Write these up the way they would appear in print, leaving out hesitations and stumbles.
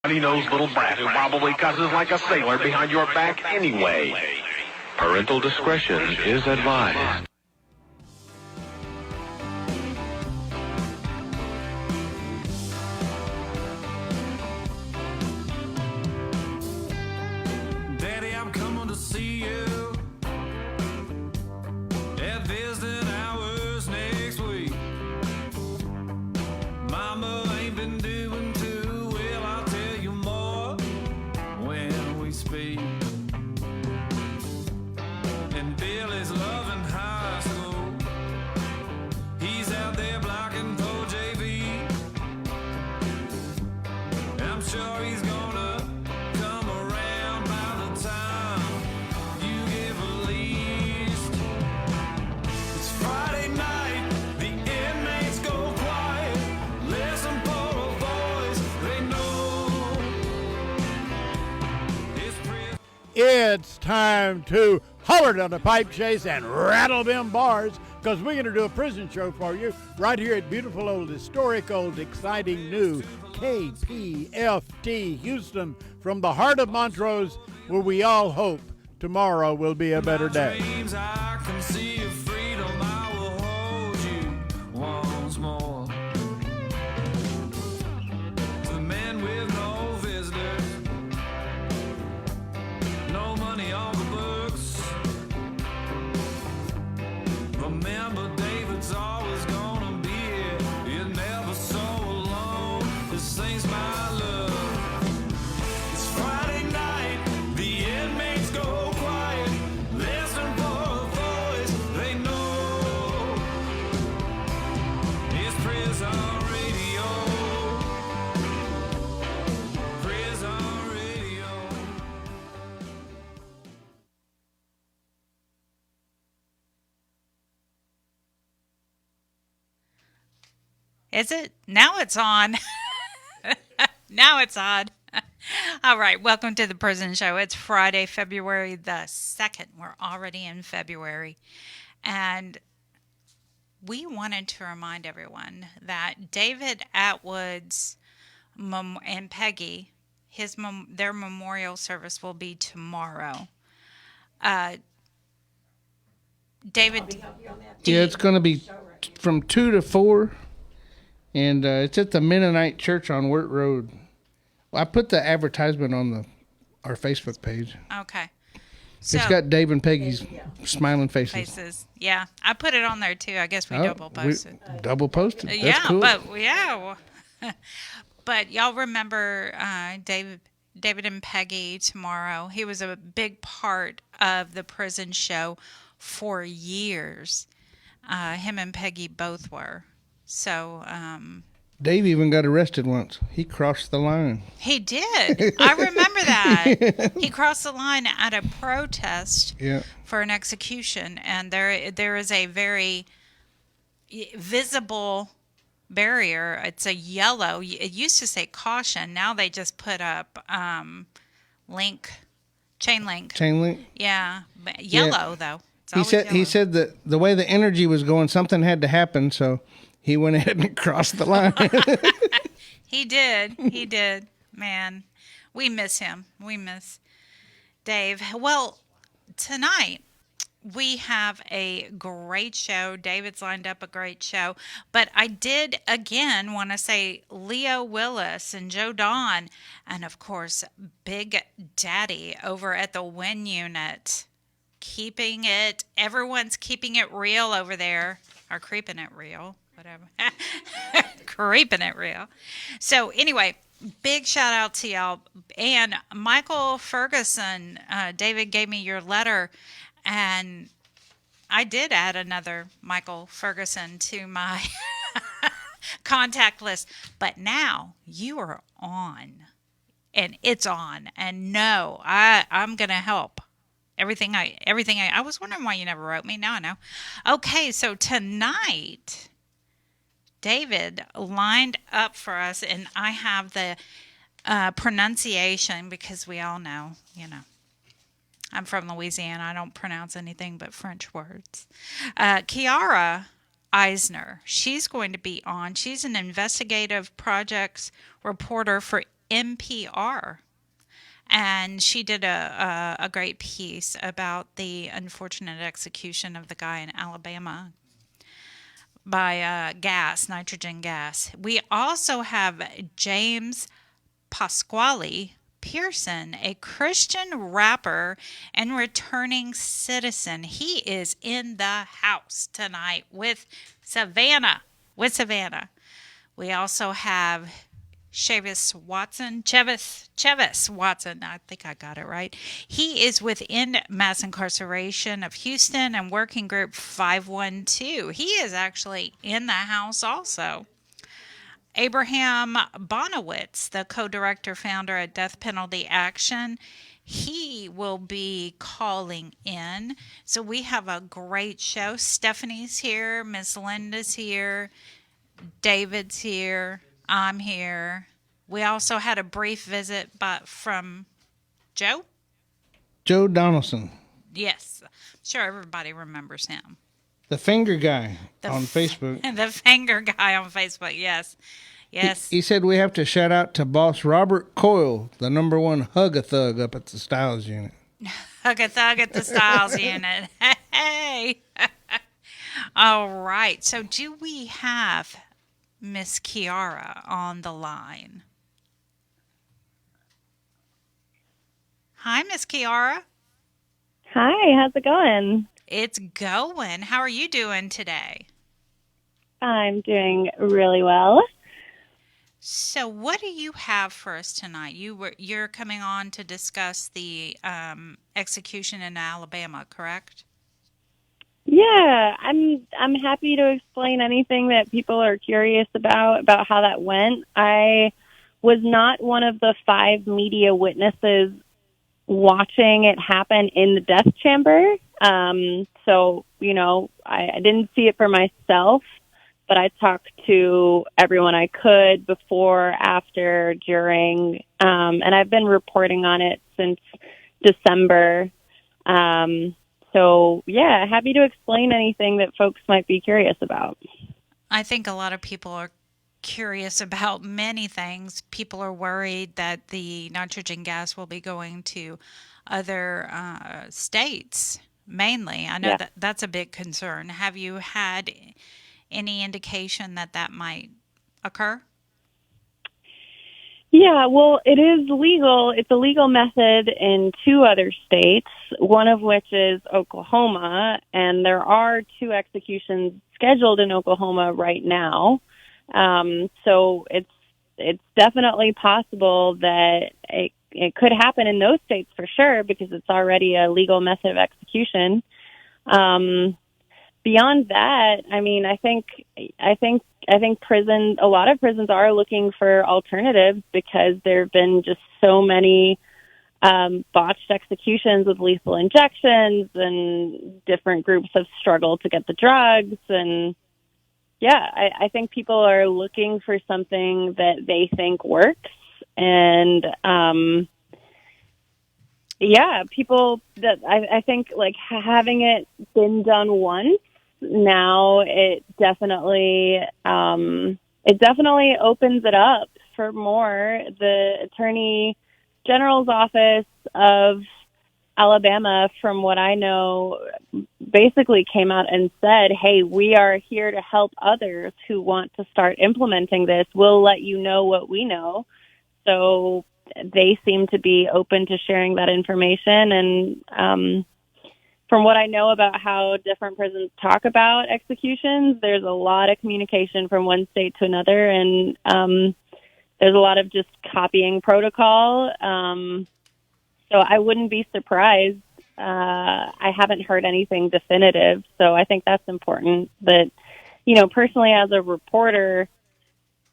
snotty-nosed little brat who probably cusses like a sailor behind your back anyway. Parental discretion is advised. Daddy, I'm coming to see you at visiting hours next week. Mama ain't been doing too well, I'll tell you more when we speak. And Bill is loving high school. He's out there blocking for JV. I'm sure he's gonna come around by the time you get released. It's Friday night, the inmates go quiet. Listen for a voice they know. It's time to holler down the pipe chase and rattle them bars, because we're going to do a prison show for you right here at beautiful old, historic old, exciting new KPFT Houston, from the heart of Montrose, where we all hope tomorrow will be a better day. Dreams, I can see your freedom. I will hold you once more. To the men with no visitors, no money on the books. Remember, David's always gonna be here. You're never so alone. This ain't my love. It's Friday night, the inmates go quiet. Listen for a voice they know. It's prison radio. Prison radio. Is it? Now it's on. Now it's on. All right. Welcome to the Prison Show. It's Friday, February the 2nd. We're already in February. And we wanted to remind everyone that David Atwood's and Peggy, their memorial service will be tomorrow. David, Yeah, it's going to be from 2 to 4, and it's at the Mennonite Church on Wirt Road. Well, I put the advertisement on our Facebook page. okay. So, It's got Dave and Peggy's smiling faces. Yeah, I put it on there too. I guess we double posted. Double posted. That's Yeah, cool. but y'all remember David and Peggy tomorrow. He was a big part of the prison show for years. Him and Peggy both were. So Dave even got arrested once. He crossed the line. he did. I remember that. He crossed the line at a protest Yeah. for an execution, and there is a very visible barrier. It's a yellow. It used to say caution. Now they just put up chain link. Chain link. Yeah, but yellow though. It's He always said yellow. that the way the energy was going, something had to happen, so he went ahead and crossed the line. He did. Man, we miss him. We miss Dave. Well, tonight we have a great show. David's lined up a great show. But I did, again, want to say Leo Willis and Joe Don, and, of course, Big Daddy over at the Win Unit. Everyone's keeping it real over there. Or creeping it real. Whatever. Creeping it real. So, anyway, big shout out to y'all. And Michael Ferguson, David gave me your letter, and I did add another Michael Ferguson to my contact list. But now you are on, and it's on. And no, I'm going to help. Everything I was wondering why you never wrote me. Now I know. Okay, so tonight, David lined up for us, and I have the pronunciation, because we all know, I'm from Louisiana. I don't pronounce anything but French words. Chiara Eisner, she's going to be on. She's an investigative projects reporter for NPR. And she did a great piece about the unfortunate execution of the guy in Alabama by nitrogen gas. We also have James Pasquale Pierson, a Christian rapper and returning citizen. He is in the house tonight with Savannah. We also have Chivas Watson. I think I got it right. He is within mass incarceration of Houston and working group 512. He is actually in the house also. Abraham Bonowitz, the co-director, founder at Death Penalty Action, he will be calling in. So we have a great show. Stephanie's here. Miss Linda's here. David's here. I'm here. We also had a brief visit from Joe. Joe Donaldson. Yes. I'm sure everybody remembers him. The finger guy on Facebook. The finger guy on Facebook, yes. Yes. He said we have to shout out to boss Robert Coyle, the #1 hug-a-thug up at the Styles unit. Hug-a-thug at the Styles unit. Hey. All right. So do we have Miss Chiara on the line? Hi, Miss Chiara. Hi, how's it going? It's going. How are you doing today? I'm doing really well. So what do you have for us tonight? You're coming on to discuss the execution in Alabama, correct? Yeah, I'm happy to explain anything that people are curious about how that went. I was not one of the 5 media witnesses watching it happen in the death chamber. So, I didn't see it for myself, but I talked to everyone I could before, after, during, and I've been reporting on it since December. So, yeah, happy to explain anything that folks might be curious about. I think a lot of people are curious about many things. People are worried that the nitrogen gas will be going to other states, mainly. I know that's a big concern. Have you had any indication that might occur? Yeah, well, it is legal. It's a legal method in 2 other states, one of which is Oklahoma, and there are 2 executions scheduled in Oklahoma right now. So it's definitely possible that it could happen in those states for sure, because it's already a legal method of execution. Beyond that, I mean, I think a lot of prisons are looking for alternatives, because there have been just so many botched executions with lethal injections, and different groups have struggled to get the drugs. And yeah, I think people are looking for something that they think works. And I think, like, having it been done once, now it definitely opens it up for more. The Attorney General's office of Alabama, from what I know, basically came out and said, hey, we are here to help others who want to start implementing this. We'll let you know what we know. So they seem to be open to sharing that information. And from what I know about how different prisons talk about executions, there's a lot of communication from one state to another, and there's a lot of just copying protocol. So I wouldn't be surprised. I haven't heard anything definitive, so I think that's important. But, personally as a reporter,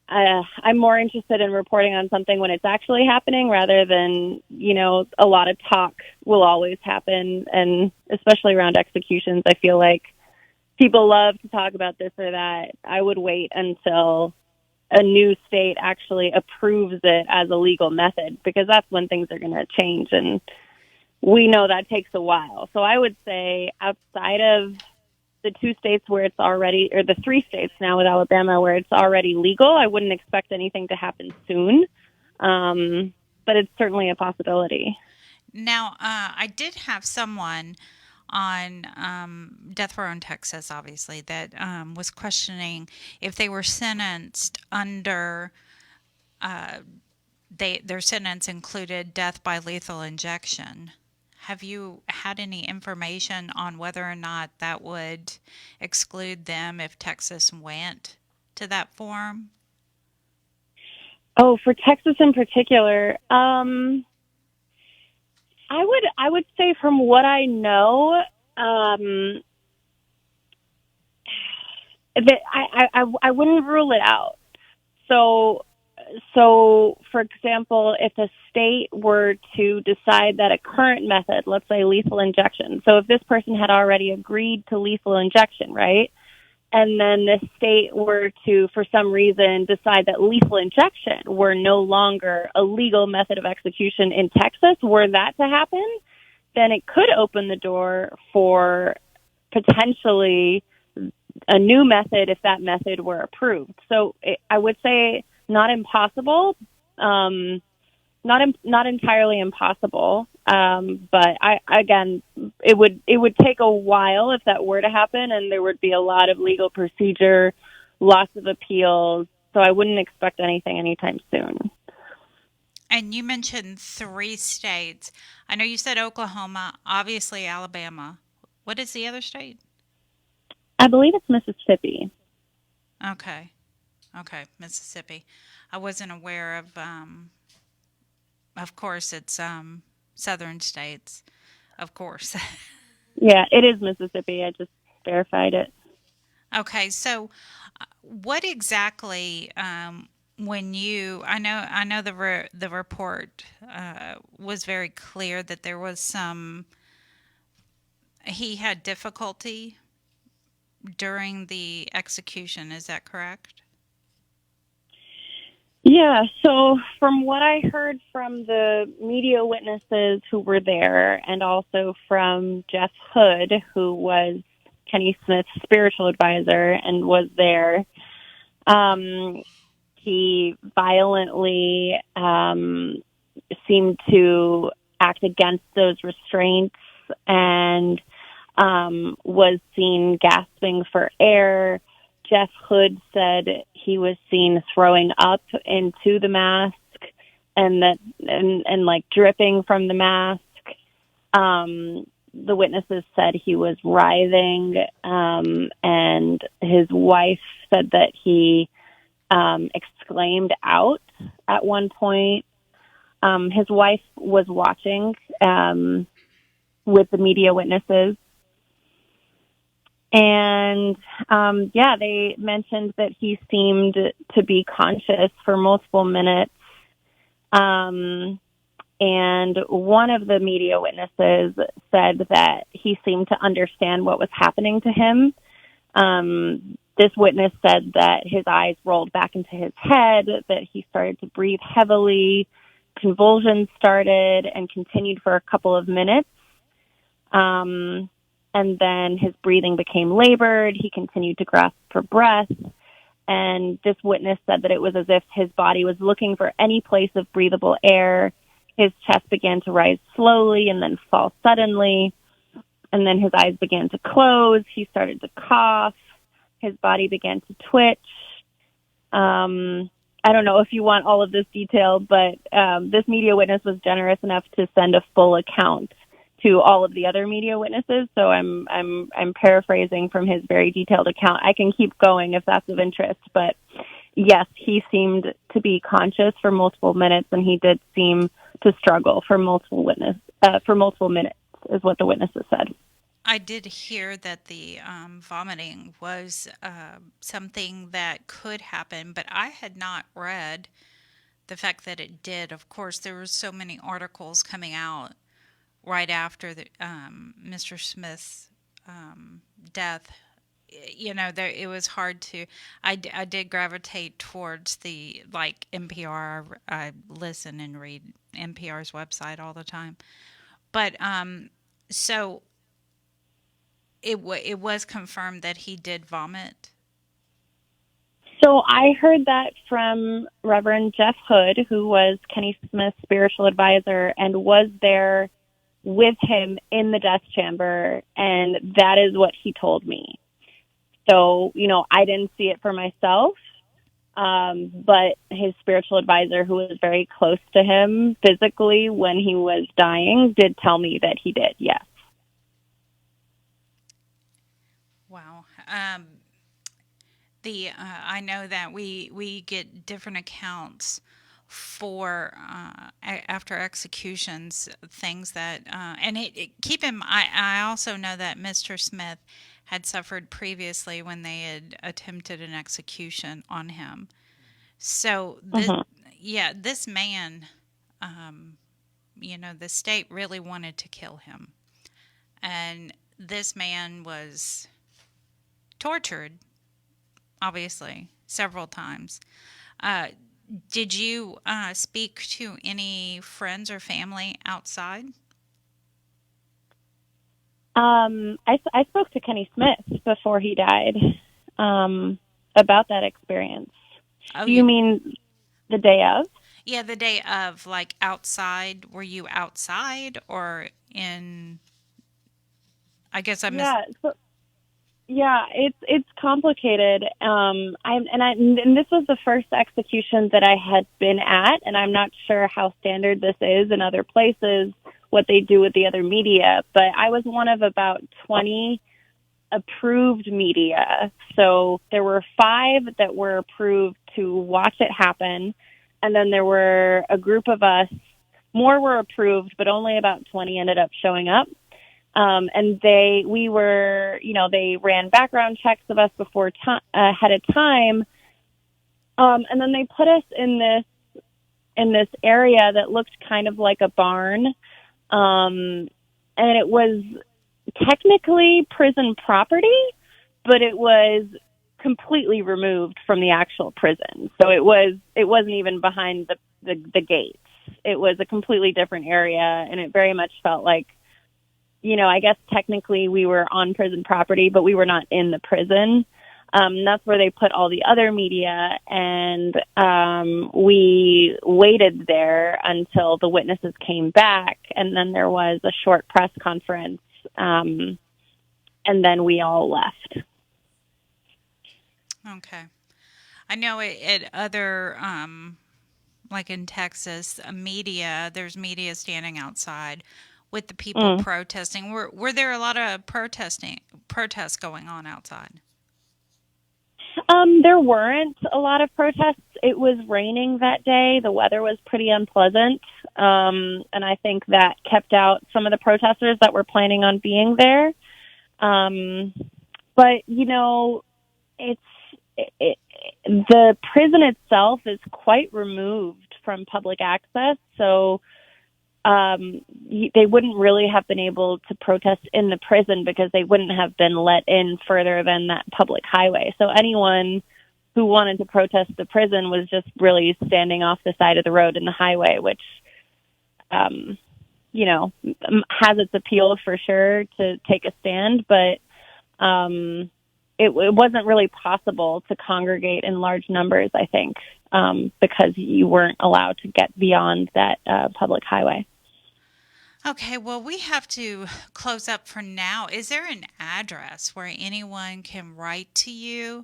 I'm more interested in reporting on something when it's actually happening, rather than, a lot of talk will always happen. And especially around executions, I feel like people love to talk about this or that. I would wait until a new state actually approves it as a legal method, because that's when things are going to change. And we know that takes a while. So I would say, outside of the 2 states where it's already, or the 3 states now with Alabama where it's already legal, I wouldn't expect anything to happen soon. But it's certainly a possibility. Now, I did have someone on death row in Texas, obviously, that was questioning if they were sentenced under their sentence included death by lethal injection. Have you had any information on whether or not that would exclude them if Texas went to that form? Oh, for Texas in particular, I would say from what I know, that I wouldn't rule it out. So for example, if a state were to decide that a current method, let's say lethal injection, so if this person had already agreed to lethal injection, right? And then the state were to, for some reason, decide that lethal injection were no longer a legal method of execution in Texas, were that to happen, then it could open the door for potentially a new method if that method were approved. So I would say not impossible, not entirely impossible. But again, it would take a while if that were to happen, and there would be a lot of legal procedure, lots of appeals. So I wouldn't expect anything anytime soon. And you mentioned 3 states. I know you said Oklahoma, obviously Alabama. What is the other state? I believe it's Mississippi. Okay. Okay, Mississippi. I wasn't aware of course, it's southern states, of course. Yeah, it is Mississippi. I just verified it. Okay, so what exactly when I know the report was very clear that there was he had difficulty during the execution. Is that correct? Yeah, so from what I heard from the media witnesses who were there, and also from Jeff Hood, who was Kenny Smith's spiritual advisor and was there, he violently seemed to act against those restraints and was seen gasping for air. Jeff Hood said he was seen throwing up into the mask and like dripping from the mask. The witnesses said he was writhing, and his wife said that he exclaimed out at one point. His wife was watching with the media witnesses. And, they mentioned that he seemed to be conscious for multiple minutes. And one of the media witnesses said that he seemed to understand what was happening to him. This witness said that his eyes rolled back into his head, that he started to breathe heavily, convulsions started and continued for a couple of minutes. And then his breathing became labored. He continued to grasp for breath. And this witness said that it was as if his body was looking for any place of breathable air. His chest began to rise slowly and then fall suddenly. And then his eyes began to close. He started to cough. His body began to twitch. I don't know if you want all of this detail, but this media witness was generous enough to send a full account to all of the other media witnesses. So I'm paraphrasing from his very detailed account. I can keep going if that's of interest, but yes, he seemed to be conscious for multiple minutes, and he did seem to struggle for multiple minutes, is what the witnesses said. I did hear that the vomiting was something that could happen, but I had not read the fact that it did. Of course, there were so many articles coming out right after Mr. Smith's death. It was hard to. I did gravitate towards the NPR. I listen and read NPR's website all the time, but so it was confirmed that he did vomit. So I heard that from Reverend Jeff Hood, who was Kenny Smith's spiritual advisor and was there with him in the death chamber, and that is what he told me. So, I didn't see it for myself, but his spiritual advisor, who was very close to him physically when he was dying, did tell me that he did, yes. Wow. I know that we get different accounts for after executions, things that and keep him. I also know that Mr. Smith had suffered previously when they had attempted an execution on him. So this man, the state really wanted to kill him, and this man was tortured, obviously, several times. Did you speak to any friends or family outside? I spoke to Kenny Smith before he died about that experience. Oh, Do you mean the day of? Yeah, the day of, like outside. Were you outside or in? I guess I missed. Yeah, it's complicated. And this was the first execution that I had been at, and I'm not sure how standard this is in other places, what they do with the other media, but I was one of about 20 approved media. So there were 5 that were approved to watch it happen, and then there were a group of us, more were approved, but only about 20 ended up showing up. And they ran background checks of us ahead of time. And then they put us in this area that looked kind of like a barn. And it was technically prison property, but it was completely removed from the actual prison. So it wasn't even behind the gates. It was a completely different area, and it very much felt like, I guess technically we were on prison property, but we were not in the prison. That's where they put all the other media, and we waited there until the witnesses came back, and then there was a short press conference, and then we all left. Okay. I know at other, like in Texas, there's media standing outside with the people protesting. Were there a lot of protests going on outside? There weren't a lot of protests. It was raining that day. The weather was pretty unpleasant. And I think that kept out some of the protesters that were planning on being there. But, the prison itself is quite removed from public access. So they wouldn't really have been able to protest in the prison because they wouldn't have been let in further than that public highway. So anyone who wanted to protest the prison was just really standing off the side of the road in the highway, which, has its appeal for sure to take a stand, but it wasn't really possible to congregate in large numbers, I think, because you weren't allowed to get beyond that public highway. Okay, well, we have to close up for now. Is there an address where anyone can write to you?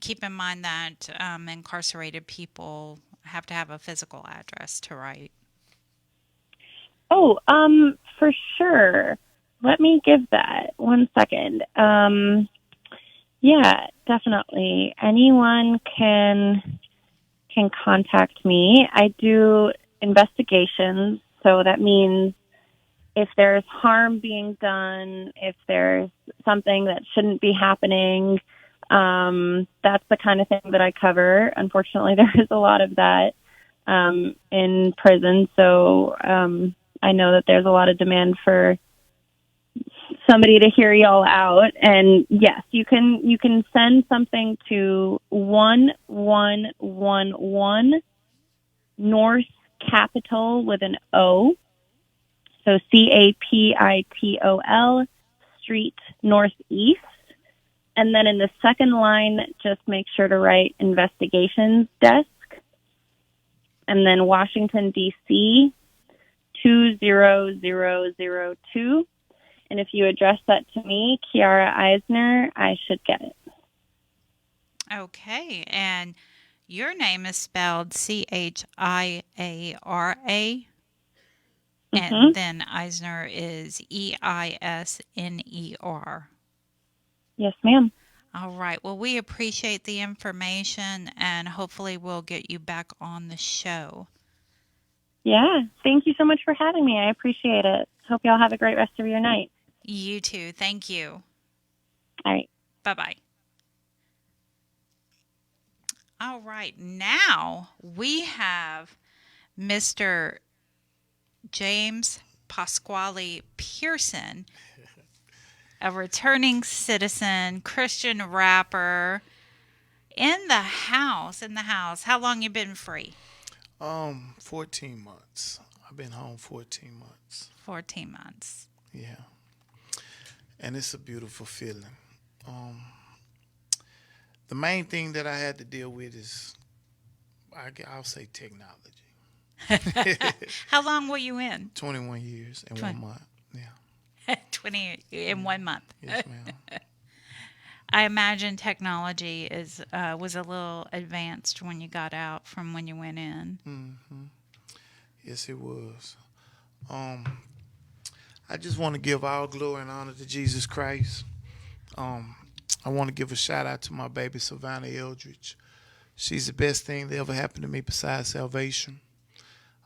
Keep in mind that incarcerated people have to have a physical address to write. Oh, for sure. Let me give that 1 second. Yeah, definitely. Anyone can contact me. I do investigations. So that means if there's harm being done, if there's something that shouldn't be happening, that's the kind of thing that I cover. Unfortunately, there is a lot of that in prison. So I know that there's a lot of demand for somebody to hear y'all out. And yes, you can send something to 1111 North Capitol with an O. So Capitol Street Northeast, And then in the second line, just make sure to write investigations desk. And then Washington, D.C., 20002. And if you address that to me, Chiara Eisner, I should get it. Okay, and your name is spelled Chiara, and then Eisner is Eisner. Yes, ma'am. All right. Well, we appreciate the information, and hopefully we'll get you back on the show. Yeah. Thank you so much for having me. I appreciate it. Hope y'all have a great rest of your night. You too. Thank you. All right. Bye-bye. All right. Now we have Mr. James Pasquale Pierson, a returning citizen, Christian rapper, in the house. How long you been free? 14 months. I've been home 14 months. 14 months. Yeah. And it's a beautiful feeling. The main thing that I had to deal with is, I'll say technology. How long were you in? 21 years and 1 month. Yeah. 20 in 1 month. Yes, ma'am. I imagine technology was a little advanced when you got out from when you went in. Mm-hmm. Yes, it was. I just want to give all glory and honor to Jesus Christ. I want to give a shout out to my baby Savannah Eldridge. She's the best thing that ever happened to me besides salvation.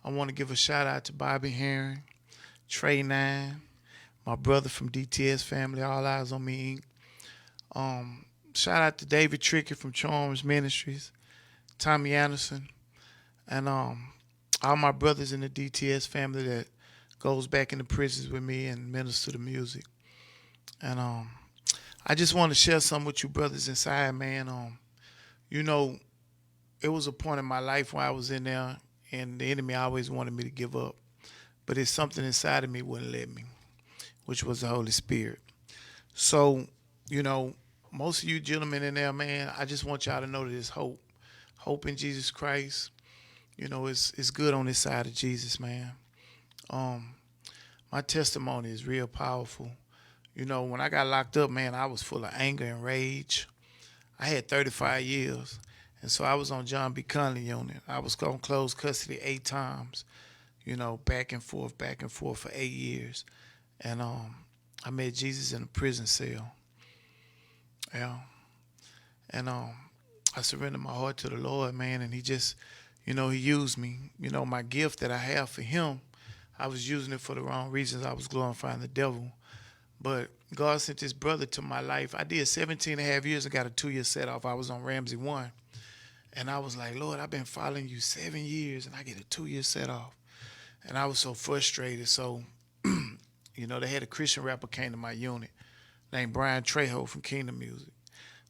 I want to give a shout out to Bobby Herring, Trey Nine, my brother from DTS family, All Eyes on Me Inc. Shout out to David Trickett from Charms Ministries, Tommy Anderson, and all my brothers in the DTS family that goes back in the prisons with me and minister the music. And I just want to share something with you brothers inside, man. It was a point in my life where I was in there and the enemy always wanted me to give up. But it's something inside of me wouldn't let me, which was the Holy Spirit. So, most of you gentlemen in there, man, I just want y'all to know that there's hope. Hope in Jesus Christ. It's good on this side of Jesus, man. My testimony is real powerful. When I got locked up, man, I was full of anger and rage. I had 35 years, and so I was on John B. Conley unit. I was on closed custody 8 times, back and forth for 8 years. And I met Jesus in a prison cell. Yeah. And I surrendered my heart to the Lord, man, and he just, he used me. My gift that I have for him, I was using it for the wrong reasons. I was glorifying the devil. But God sent his brother to my life. I did 17 and a half years and got a 2-year set off. I was on Ramsey 1. And I was like, Lord, I've been following you 7 years and I get a 2-year set off. And I was so frustrated. So, they had a Christian rapper came to my unit named Brian Trejo from Kingdom Music.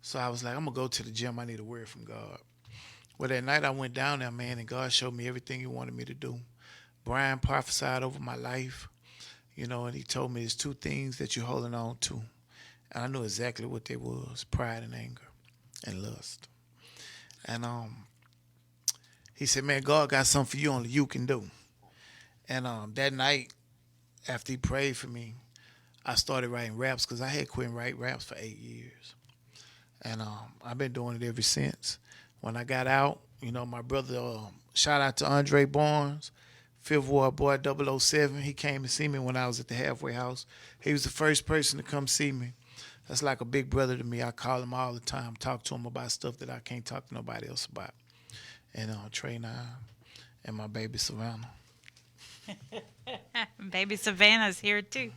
So I was like, I'm going to go to the gym. I need a word from God. Well, that night I went down there, man, and God showed me everything he wanted me to do. Brian prophesied over my life, and he told me there's 2 things that you're holding on to. And I knew exactly what they was, pride and anger and lust. And he said, man, God got something for you only you can do. And that night, after he prayed for me, I started writing raps because I had quit writing raps for 8 years. And I've been doing it ever since. When I got out, my brother, shout out to Andre Barnes, 5th Ward Boy 007. He came to see me when I was at the halfway house. He was the first person to come see me. That's like a big brother to me. I call him all the time, talk to him about stuff that I can't talk to nobody else about. And Trey Nine and my baby Savannah. Baby Savannah's here too.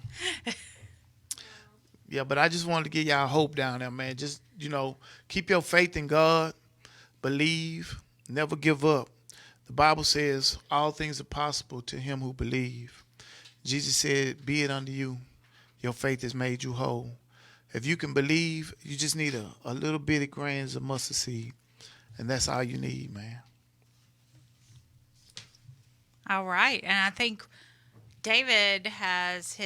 Yeah, but I just wanted to give y'all hope down there, man. Just, keep your faith in God, believe, never give up. The Bible says all things are possible to him who believe. Jesus said, be it unto you. Your faith has made you whole. If you can believe, you just need a little bitty grains of mustard seed. And that's all you need, man. All right. And I think David has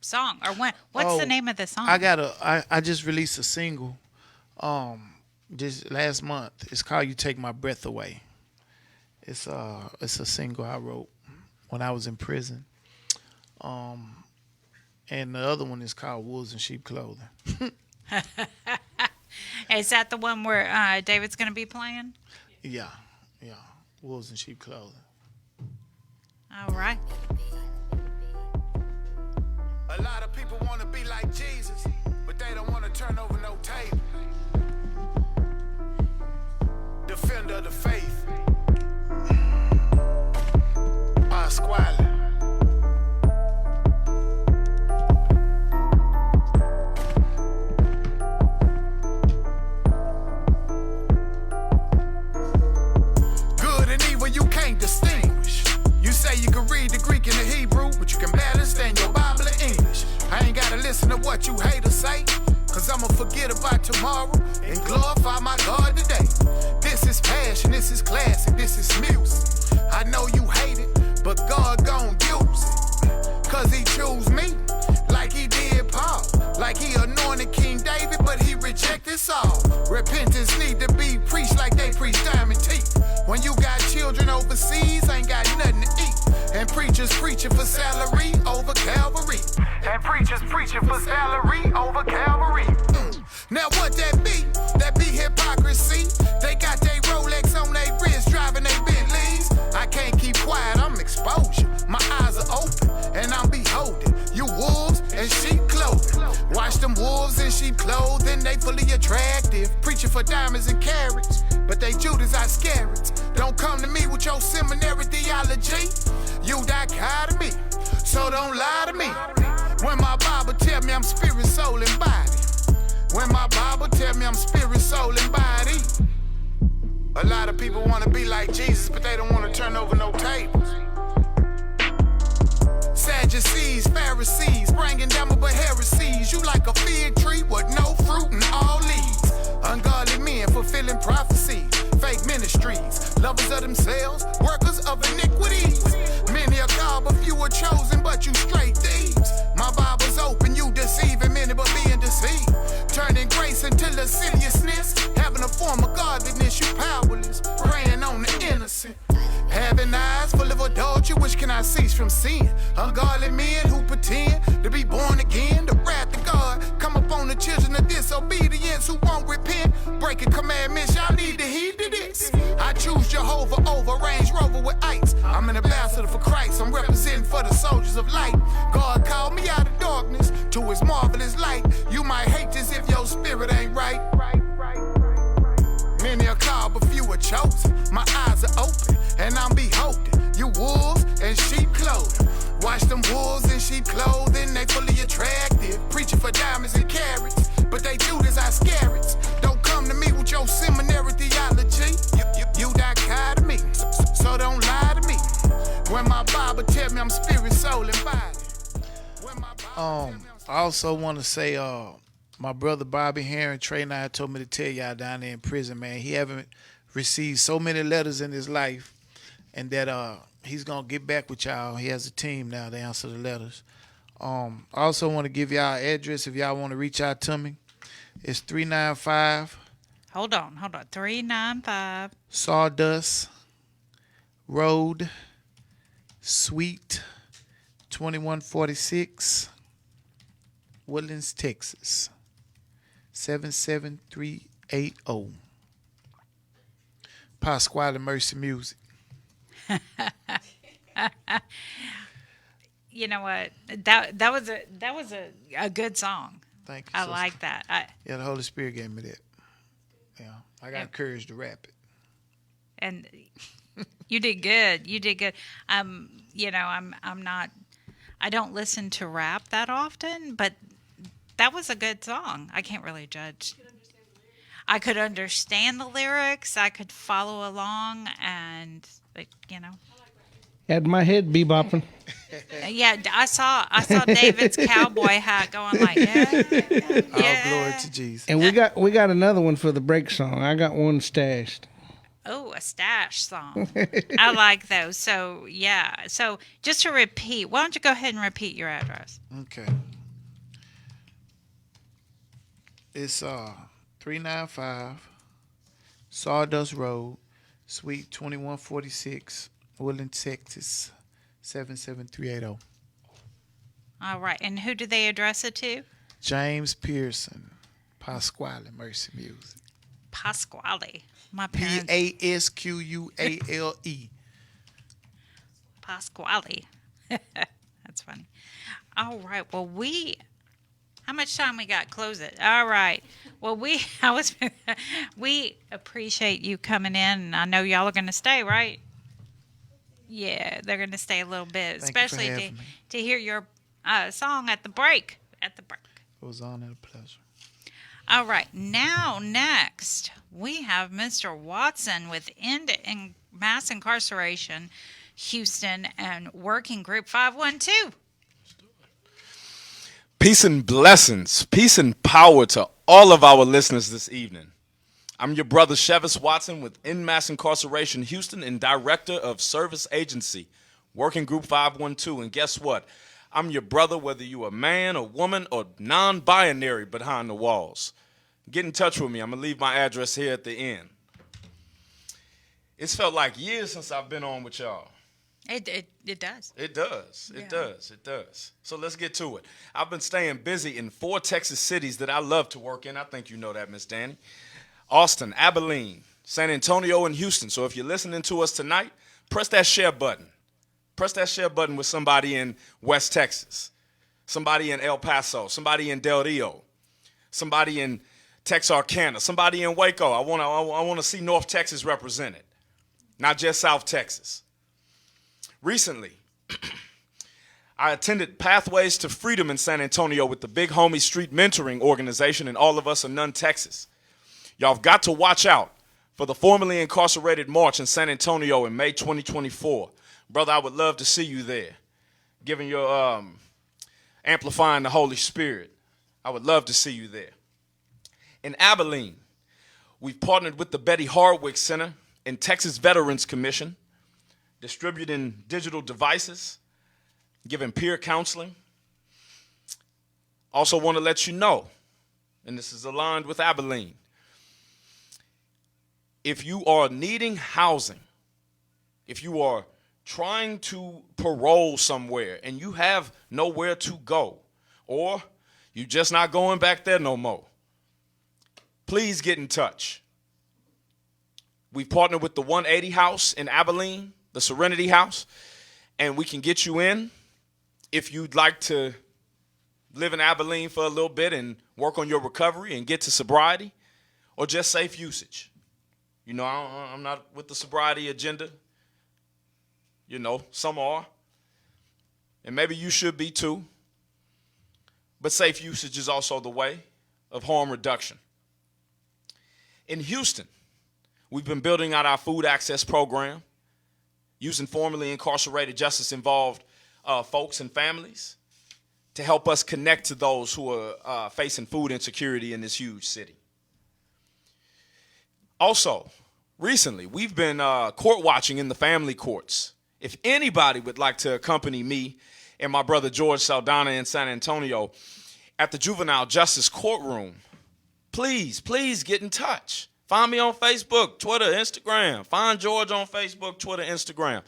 song? Or what's the name of the song? I just released a single just last month. It's called You Take My Breath Away. It's a single I wrote when I was in prison. And the other one is called Wolves in Sheep Clothing. Is that the one where David's going to be playing? Yeah. Wolves in Sheep Clothing. All right. A lot of people want to be like Jesus, but they don't want to turn over no table. Defender of the faith. Pasquale. Good and evil you can't distinguish. You say you can read the Greek and the Hebrew, but you can barely understand your Bible in English. I ain't gotta listen to what you haters say, cause I'ma forget about tomorrow and glorify my God today. This is passion, this is classic, this is music. I know you hate it, but God gon' use it. Cause he chose me, like he did Paul. Like he anointed King David, but he rejected Saul. Repentance need to be preached like they preach diamond teeth. When you got children overseas, ain't got nothing to eat. And preachers preaching for salary over Calvary. And preachers preaching for salary over Calvary. Now what that be? That be hypocrisy. They got they Rolex on their wrist, driving they Bentleys. I can't keep quiet, I'm exposure. My eyes are open, and I'm beholding you wolves and sheep clothing. Watch them wolves in sheep clothing, they fully attractive. Preaching for diamonds and carrots, but they Judas Iscariots. Don't come to me with your seminary theology. You dichotomy, so don't lie to me. When my Bible tell me I'm spirit, soul, and body. When my Bible tell me I'm spirit, soul, and body. A lot of people want to be like Jesus, but they don't want to turn over no tables. Sadducees, Pharisees, bringing down but heresies. You like a fig tree with no fruit and all leaves. Ungodly men fulfilling prophecies, fake ministries, lovers of themselves, workers of iniquities. Many are called, but few are chosen, but you straight thieves. My Bible's open, you deceiving many, but being deceived. Turning grace into lasciviousness, having a form of godliness, you powerless, preying on the innocent. Having eyes full of adultery, which cannot cease from sin. Ungodly men who pretend to be born again. The wrath of God come upon the children of disobedience who won't repent. Breaking commandments, y'all need to heed to this. I choose Jehovah over Range Rover with ice. I'm an ambassador for Christ, I'm representing for the soldiers of light. God called me out of darkness to his marvelous light. You might hate this if your spirit ain't right. Many are called, but few are chosen. My eyes are open, and I'm beholding you wolves and sheep clothing. Watch them wolves in sheep clothing, they fully attractive. Preaching for diamonds and carrots, but they Judas Iscariots. Don't come to me with your seminary theology. You dichotomy, so don't lie to me. When my Bible tell me I'm spirit, soul, and body. I also want to say, my brother Bobby Heron, Trey and I told me to tell y'all down there in prison, man, he haven't received so many letters in his life, and that he's gonna get back with y'all. He has a team now to answer the letters. I also want to give y'all an address if y'all want to reach out to me. It's 395. Hold on. 395. Sawdust Road, Suite 2146, Woodlands, Texas 77380. Pasquale Mercy Music. You know what? That was a good song. Thank you. I like that. Yeah, the Holy Spirit gave me that. Yeah, I got courage to rap it. And you did good. You did good. You know, I'm not. I don't listen to rap that often, but that was a good song. I can't really judge. I could understand the lyrics. I could follow along, and you know. Had my head bebopping. Yeah, I saw David's cowboy hat going like, yeah. All glory to Jesus. And we got another one for the break song. I got one stashed. Oh, a stash song. I like those. So, yeah. So, just to repeat, why don't you go ahead and repeat your address? Okay. It's 395 Sawdust Road, Suite 2146, Woodland, Texas 77380. All right. And who do they address it to? James Pierson, Pasquale Mercy Music. Pasquale. My parents. Pasquale. Pasquale. That's funny. All right. Well, how much time we got? Close it. All right. Well, we appreciate you coming in, and I know y'all are going to stay, right? Yeah, they're going to stay a little bit, Thank you for especially having me. to hear your song at the break. At the break. It was on and a pleasure. All right. Now, next, we have Mr. Watson with End in Mass Incarceration, Houston, and Working Group 512. Peace and blessings, peace and power to all of our listeners this evening. I'm your brother, Chevis Watson, with In Mass Incarceration Houston and Director of Service Agency, Working Group 512. And guess what? I'm your brother, whether you a man, a woman, or non-binary behind the walls. Get in touch with me. I'm going to leave my address here at the end. It's felt like years since I've been on with y'all. It does. It does. It Yeah. does. It does. So let's get to it. I've been staying busy in 4 Texas cities that I love to work in. I think you know that, Miss Dani. Austin, Abilene, San Antonio, and Houston. So if you're listening to us tonight, press that share button. Press that share button with somebody in West Texas, somebody in El Paso, somebody in Del Rio, somebody in Texarkana, somebody in Waco. I want to see North Texas represented, not just South Texas. Recently, I attended Pathways to Freedom in San Antonio with the Big Homie Street Mentoring Organization and All of Us Are None, Texas. Y'all have got to watch out for the formerly incarcerated march in San Antonio in May 2024. Brother, I would love to see you there, giving your amplifying the Holy Spirit. I would love to see you there. In Abilene, we've partnered with the Betty Hardwick Center and Texas Veterans Commission, distributing digital devices, giving peer counseling. Also want to let you know, and this is aligned with Abilene, if you are needing housing, if you are trying to parole somewhere and you have nowhere to go, or you're just not going back there no more, please get in touch. We've partnered with the 180 House in Abilene, the Serenity House, and we can get you in if you'd like to live in Abilene for a little bit and work on your recovery and get to sobriety, or just safe usage. You know, I'm not with the sobriety agenda. You know, some are. And maybe you should be too. But safe usage is also the way of harm reduction. In Houston, we've been building out our food access program, using formerly incarcerated justice-involved folks and families to help us connect to those who are facing food insecurity in this huge city. Also, recently, we've been court watching in the family courts. If anybody would like to accompany me and my brother George Saldana in San Antonio at the Juvenile Justice Courtroom, please get in touch. Find me on Facebook, Twitter, Instagram. Find George on Facebook, Twitter, Instagram.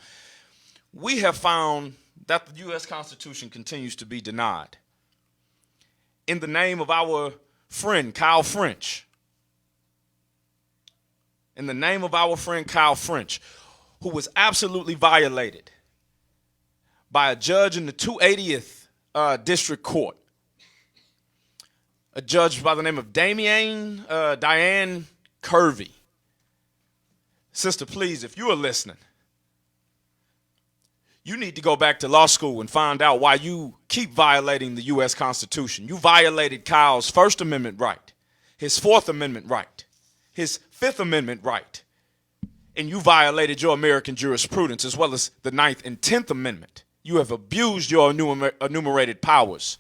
We have found that the U.S. Constitution continues to be denied. In the name of our friend, Kyle French. In the name of our friend, Kyle French, who was absolutely violated by a judge in the 280th District Court. A judge by the name of Diane Curvey. Sister, please, if you are listening, you need to go back to law school and find out why you keep violating the U.S. Constitution. You violated Kyle's First Amendment right, his Fourth Amendment right, his Fifth Amendment right, and you violated your American jurisprudence as well as the Ninth and 10th Amendment. You have abused your enumerated powers.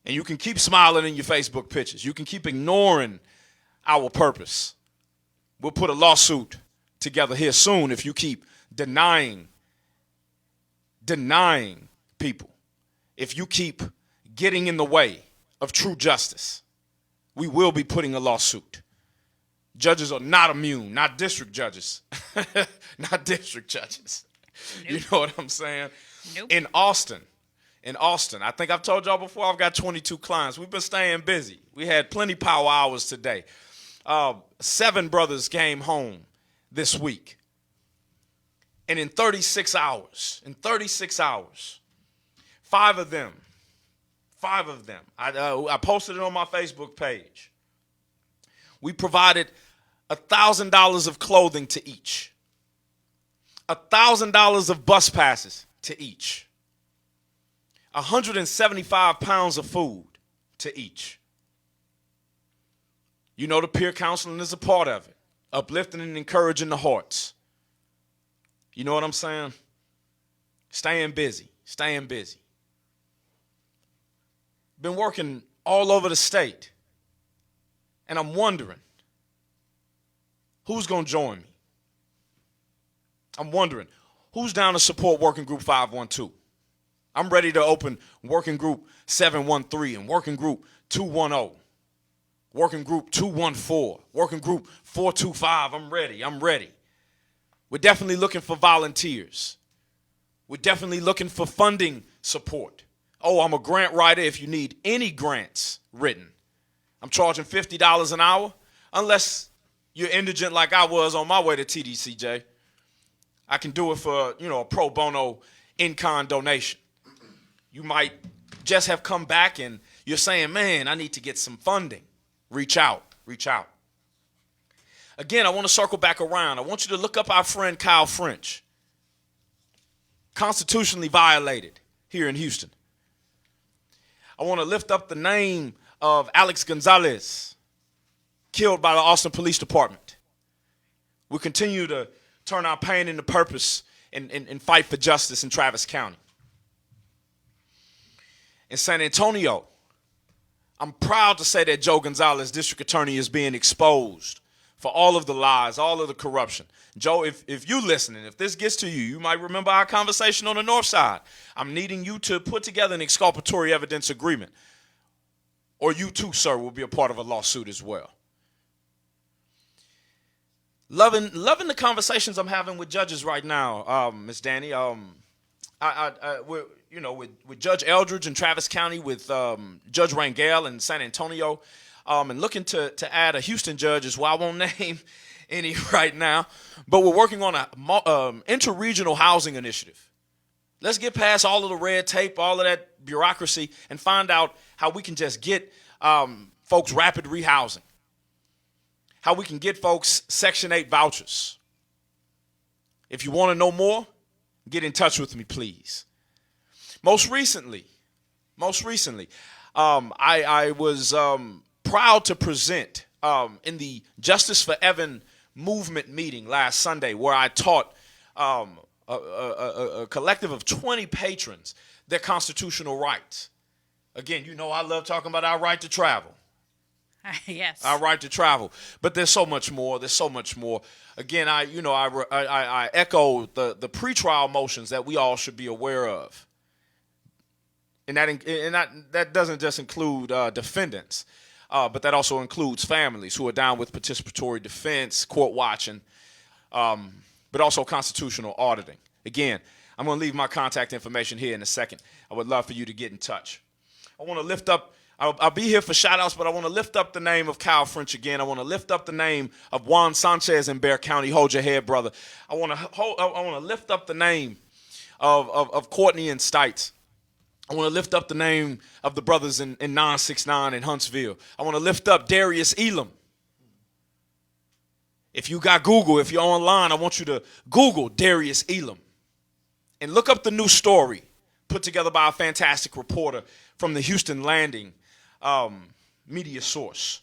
And you can keep smiling in your Facebook pictures. You can keep ignoring our purpose. We'll put a lawsuit together here soon if you keep denying people, if you keep getting in the way of true justice. we will be putting a lawsuit. Judges are not immune, not district judges. Not district judges. Nope. You know what I'm saying? Nope. In Austin, I think I've told y'all before, I've got 22 clients. We've been staying busy. We had plenty power hours today. 7 brothers came home this week. And in 36 hours, 5 of them, I posted it on my Facebook page. We provided $1,000 of clothing to each, $1,000 of bus passes to each, 175 pounds of food to each. You know, the peer counseling is a part of it, uplifting and encouraging the hearts. You know what I'm saying? Staying busy. Been working all over the state. And I'm wondering, who's going to join me? I'm wondering, who's down to support Working Group 512? I'm ready to open Working Group 713 and Working Group 210, Working Group 214, Working Group 425. I'm ready. We're definitely looking for volunteers. We're definitely looking for funding support. Oh, I'm a grant writer if you need any grants written. I'm charging $50 an hour, unless you're indigent like I was on my way to TDCJ. I can do it for, a pro bono in-kind donation. You might just have come back and you're saying, man, I need to get some funding. Reach out. Again, I want to circle back around. I want you to look up our friend Kyle French. Constitutionally violated here in Houston. I want to lift up the name of Alex Gonzalez, killed by the Austin Police Department. We continue to turn our pain into purpose and fight for justice in Travis County. In San Antonio, I'm proud to say that Joe Gonzalez, district attorney, is being exposed for all of the lies, all of the corruption. Joe, if you're listening, if this gets to you, you might remember our conversation on the north side. I'm needing you to put together an exculpatory evidence agreement. Or you too, sir, will be a part of a lawsuit as well. Loving the conversations I'm having with judges right now, Ms. Dani. With Judge Eldridge in Travis County, with Judge Rangel in San Antonio, and looking to add a Houston judge as well. I won't name any right now, but we're working on a interregional housing initiative. Let's get past all of the red tape, all of that bureaucracy, and find out how we can just get folks rapid rehousing, how we can get folks Section 8 vouchers. If you want to know more, get in touch with me, please. Most recently, I was proud to present in the Justice for Evan movement meeting last Sunday, where I taught a collective of 20 patrons their constitutional rights. Again, I love talking about our right to travel. Yes. Our right to travel. But there's so much more. Again, I echo the pretrial motions that we all should be aware of. And that doesn't just include defendants, but that also includes families who are down with participatory defense, court watching, but also constitutional auditing. Again, I'm going to leave my contact information here in a second. I would love for you to get in touch. I want to lift up, I'll be here for shout-outs, but I want to lift up the name of Kyle French again. I want to lift up the name of Juan Sanchez in Bexar County. Hold your head, brother. I want to lift up the name of Courtney and Stites. I want to lift up the name of the brothers in 969 in Huntsville. I want to lift up Darius Elam. If you got Google, if you're online, I want you to Google Darius Elam and look up the new story put together by a fantastic reporter from the Houston Landing media source.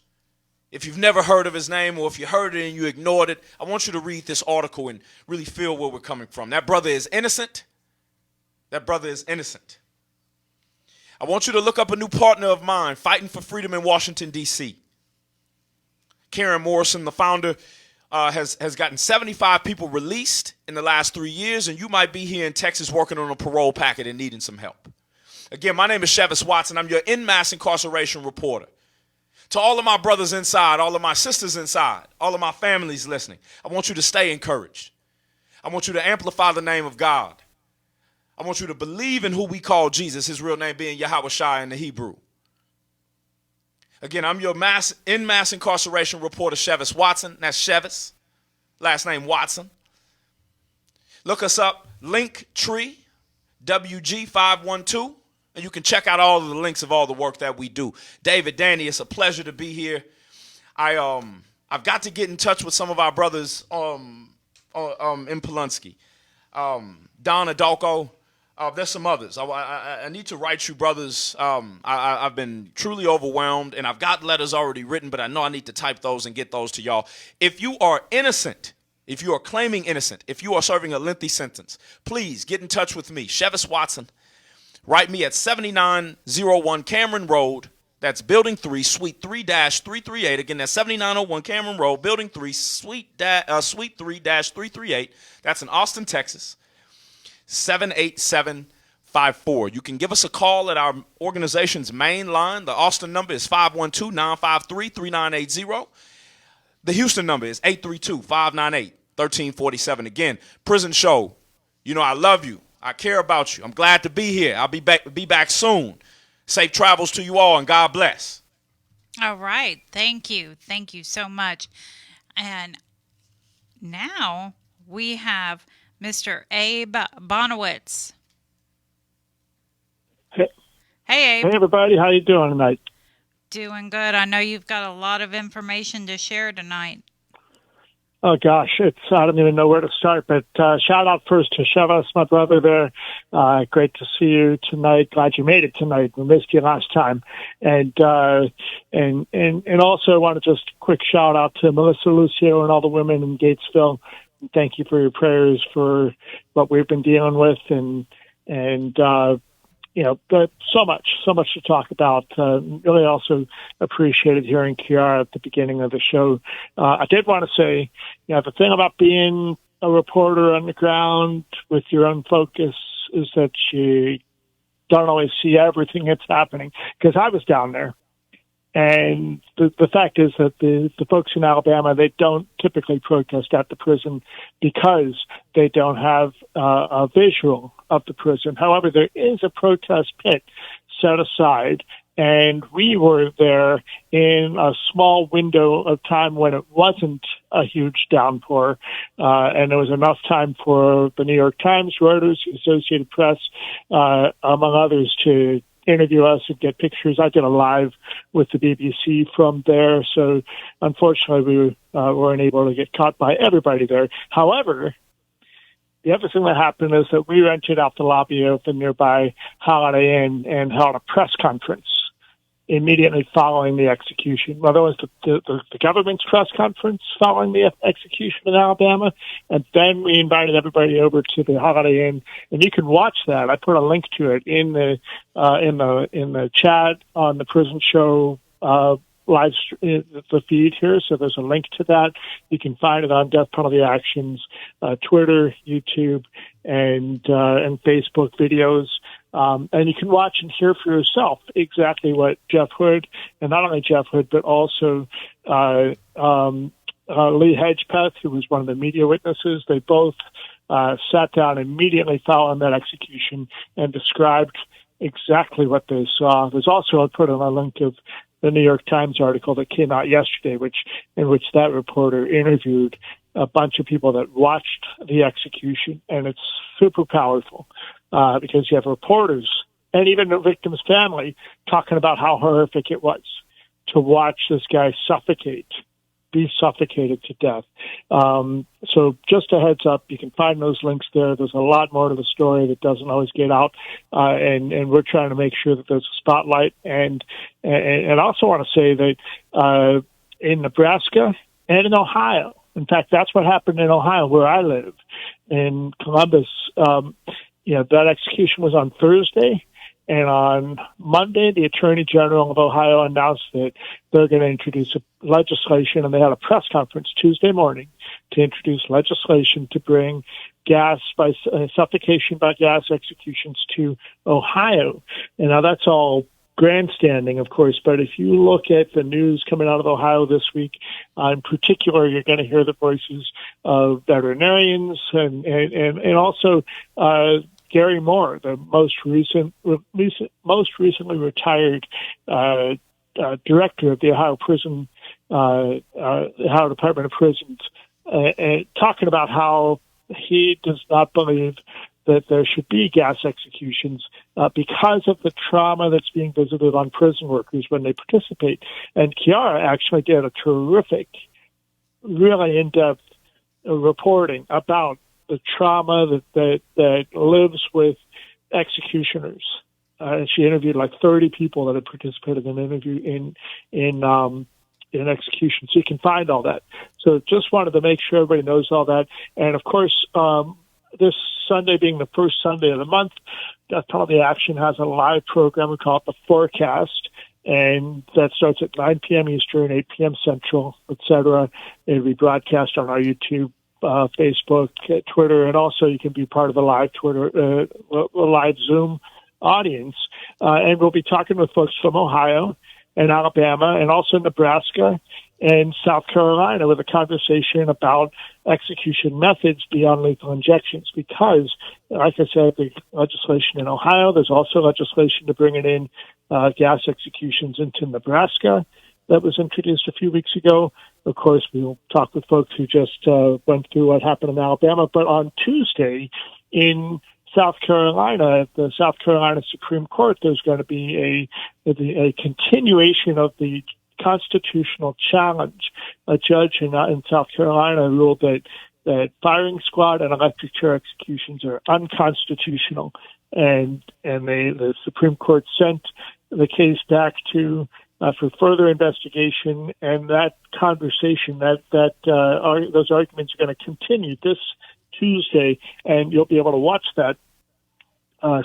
If you've never heard of his name, or if you heard it and you ignored it, I want you to read this article and really feel where we're coming from. That brother is innocent. I want you to look up a new partner of mine fighting for freedom in Washington, D.C. Karen Morrison, the founder, has gotten 75 people released in the last 3 years, and you might be here in Texas working on a parole packet and needing some help. Again, my name is Chevis Watson. I'm your in-mass incarceration reporter. To all of my brothers inside, all of my sisters inside, all of my families listening, I want you to stay encouraged. I want you to amplify the name of God. I want you to believe in who we call Jesus, his real name being Yahweh Shai in the Hebrew. Again, I'm your mass incarceration reporter, Chivas Watson. That's Chivas, last name Watson. Look us up, Linktree, WG512, and you can check out all of the links of all the work that we do. David, Dani, it's a pleasure to be here. I've got to get in touch with some of our brothers in Polunsky. Don Adolko. There's some others. I need to write you, brothers. I've been truly overwhelmed, and I've got letters already written, but I know I need to type those and get those to y'all. If you are innocent, if you are claiming innocent, if you are serving a lengthy sentence, please get in touch with me, Chivas Watson. Write me at 7901 Cameron Road. That's Building 3, Suite 3-338. Again, that's 7901 Cameron Road, Building 3, Suite 3-338. That's in Austin, Texas. 78754. You can give us a call at our organization's main line. The Austin number is 512-953-3980. The Houston number is 832-598-1347. Again, Prison Show. You know I love you. I care about you. I'm glad to be here. I'll be back soon. Safe travels to you all, and God bless. All right. Thank you. Thank you so much. And now we have Mr. Abe Bonowitz. Hey, Hey, Abe. hey, everybody. How you doing tonight? Doing good. I know you've got a lot of information to share tonight. Oh, gosh. I don't even know where to start, but shout out first to Chivas, my brother there. Great to see you tonight. Glad you made it tonight. We missed you last time. And also I want to just quick shout out to Melissa Lucio and all the women in Gatesville. Thank you for your prayers for what we've been dealing with, and but so much to talk about. Really also appreciated hearing Chiara at the beginning of the show. I did want to say, the thing about being a reporter on the ground with your own focus is that you don't always see everything that's happening, because I was down there. And the fact is that the folks in Alabama, they don't typically protest at the prison because they don't have a visual of the prison. However, there is a protest pit set aside, and we were there in a small window of time when it wasn't a huge downpour, and there was enough time for the New York Times, Reuters, Associated Press, among others, to interview us and get pictures. I did a live with the BBC from there, so unfortunately we weren't able to get caught by everybody there. However, the other thing that happened is that we rented out the lobby of the nearby Holiday Inn and held a press conference immediately following the execution. Well, there was the government's press conference following the execution in Alabama, and then we invited everybody over to the Holiday Inn, and you can watch that. I put a link to it in the chat on the Prison Show live the feed here. So there's a link to that. You can find it on Death Penalty Action's Twitter, YouTube, and Facebook videos. And you can watch and hear for yourself exactly what Jeff Hood, and not only Jeff Hood, but also Lee Hedgepeth, who was one of the media witnesses. They both sat down immediately following that execution and described exactly what they saw. There's also, I put in a link of the New York Times article that came out yesterday, in which that reporter interviewed a bunch of people that watched the execution, and it's super powerful. Because you have reporters and even the victim's family talking about how horrific it was to watch this guy be suffocated to death. So just a heads up, you can find those links there. There's a lot more to the story that doesn't always get out, and we're trying to make sure that there's a spotlight. And I also want to say that in Nebraska and in Ohio, in fact, that's what happened in Ohio, where I live, in Columbus. That execution was on Thursday, and on Monday, the Attorney General of Ohio announced that they're going to introduce legislation, and they had a press conference Tuesday morning to introduce legislation to bring suffocation by gas executions to Ohio. And now that's all grandstanding, of course, but if you look at the news coming out of Ohio this week, in particular, you're going to hear the voices of veterinarians and also Gary Moore, the most recently retired director of the Ohio Ohio Department of Prisons, talking about how he does not believe that there should be gas executions because of the trauma that's being visited on prison workers when they participate. And Chiara actually did a terrific, really in-depth reporting about the trauma that lives with executioners. She interviewed like 30 people that had participated in execution. So you can find all that. So just wanted to make sure everybody knows all that. And of course, this Sunday being the first Sunday of the month, Death Penalty Action has a live program. We call it The Forecast, and that starts at 9 p.m. Eastern, 8 p.m. Central, etc. It'll be broadcast on our YouTube, Facebook, Twitter, and also you can be part of the live live Zoom audience. And we'll be talking with folks from Ohio and Alabama and also Nebraska and South Carolina with a conversation about execution methods beyond lethal injections. Because, like I said, the legislation in Ohio, there's also legislation to bring it in gas executions into Nebraska that was introduced a few weeks ago. Of course, we'll talk with folks who just went through what happened in Alabama. But on Tuesday in South Carolina, at the South Carolina Supreme Court, there's going to be a continuation of the constitutional challenge. A judge in South Carolina ruled that firing squad and electric chair executions are unconstitutional, and the Supreme Court sent the case back to for further investigation. And that conversation, those arguments are going to continue this Tuesday, and you'll be able to watch that.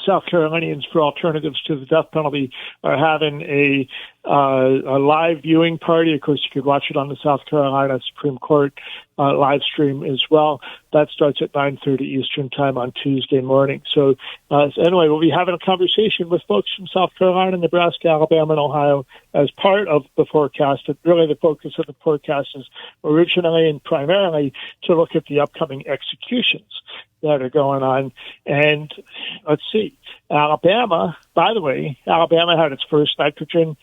South Carolinians for Alternatives to the Death Penalty are having a live viewing party. Of course, you could watch it on the South Carolina Supreme Court live stream as well. That starts at 9:30 Eastern Time on Tuesday morning. So anyway, we'll be having a conversation with folks from South Carolina, Nebraska, Alabama, and Ohio as part of the forecast. And really, the focus of the forecast is originally and primarily to look at the upcoming executions that are going on. And let's see, Alabama, by the way, Alabama had its first nitrogen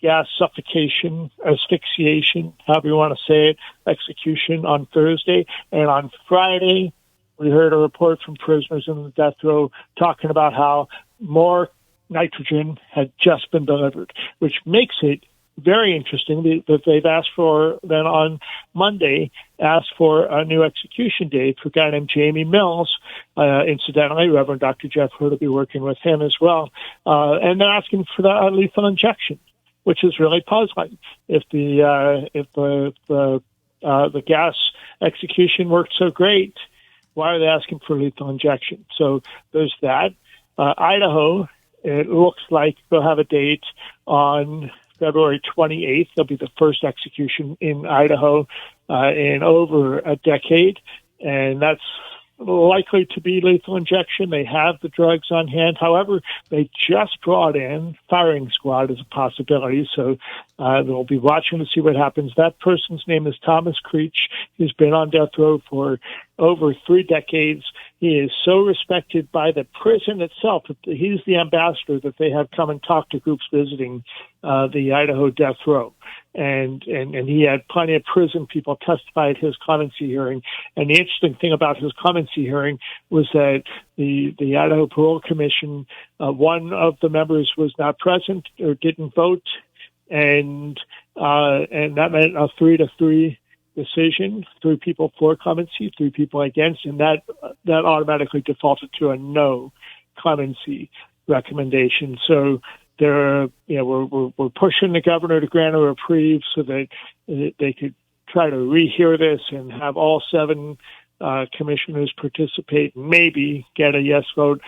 gas suffocation, asphyxiation, however you want to say it, execution on Thursday. And on Friday, we heard a report from prisoners in the death row talking about how more nitrogen had just been delivered, which makes it very interesting that they've asked for, then on Monday, asked for a new execution date for a guy named Jamie Mills. Incidentally, Reverend Dr. Jeff Hood will be working with him as well. And they're asking for the lethal injection, which is really puzzling. If the gas execution worked so great, why are they asking for lethal injection? So there's that. Idaho, it looks like they'll have a date on February 28th. There'll be the first execution in Idaho in over a decade, and that's likely to be lethal injection. They have the drugs on hand. However, they just brought in firing squad as a possibility, so they'll be watching to see what happens. That person's name is Thomas Creech. He's been on death row for over 3 decades. He is so respected by the prison itself. He's the ambassador that they have come and talk to groups visiting the Idaho death row. And he had plenty of prison people testify at his clemency hearing. And the interesting thing about his clemency hearing was that the Idaho Parole Commission, one of the members was not present or didn't vote, and that meant a 3-3 decision, 3 people for clemency, 3 people against, and that automatically defaulted to a no clemency recommendation. So we're pushing the governor to grant a reprieve so that they could try to rehear this and have all 7 commissioners participate and maybe get a yes vote.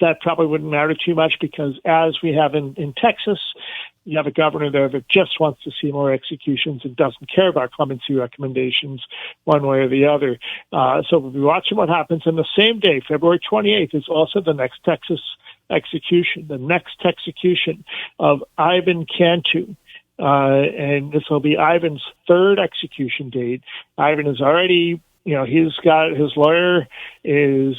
That probably wouldn't matter too much because, as we have in Texas, you have a governor there that just wants to see more executions and doesn't care about clemency recommendations one way or the other. So we'll be watching what happens. And the same day, February 28th, is also the next Texas execution, the next execution of Ivan Cantu. And this will be Ivan's third execution date. Ivan is already, he's got his lawyer is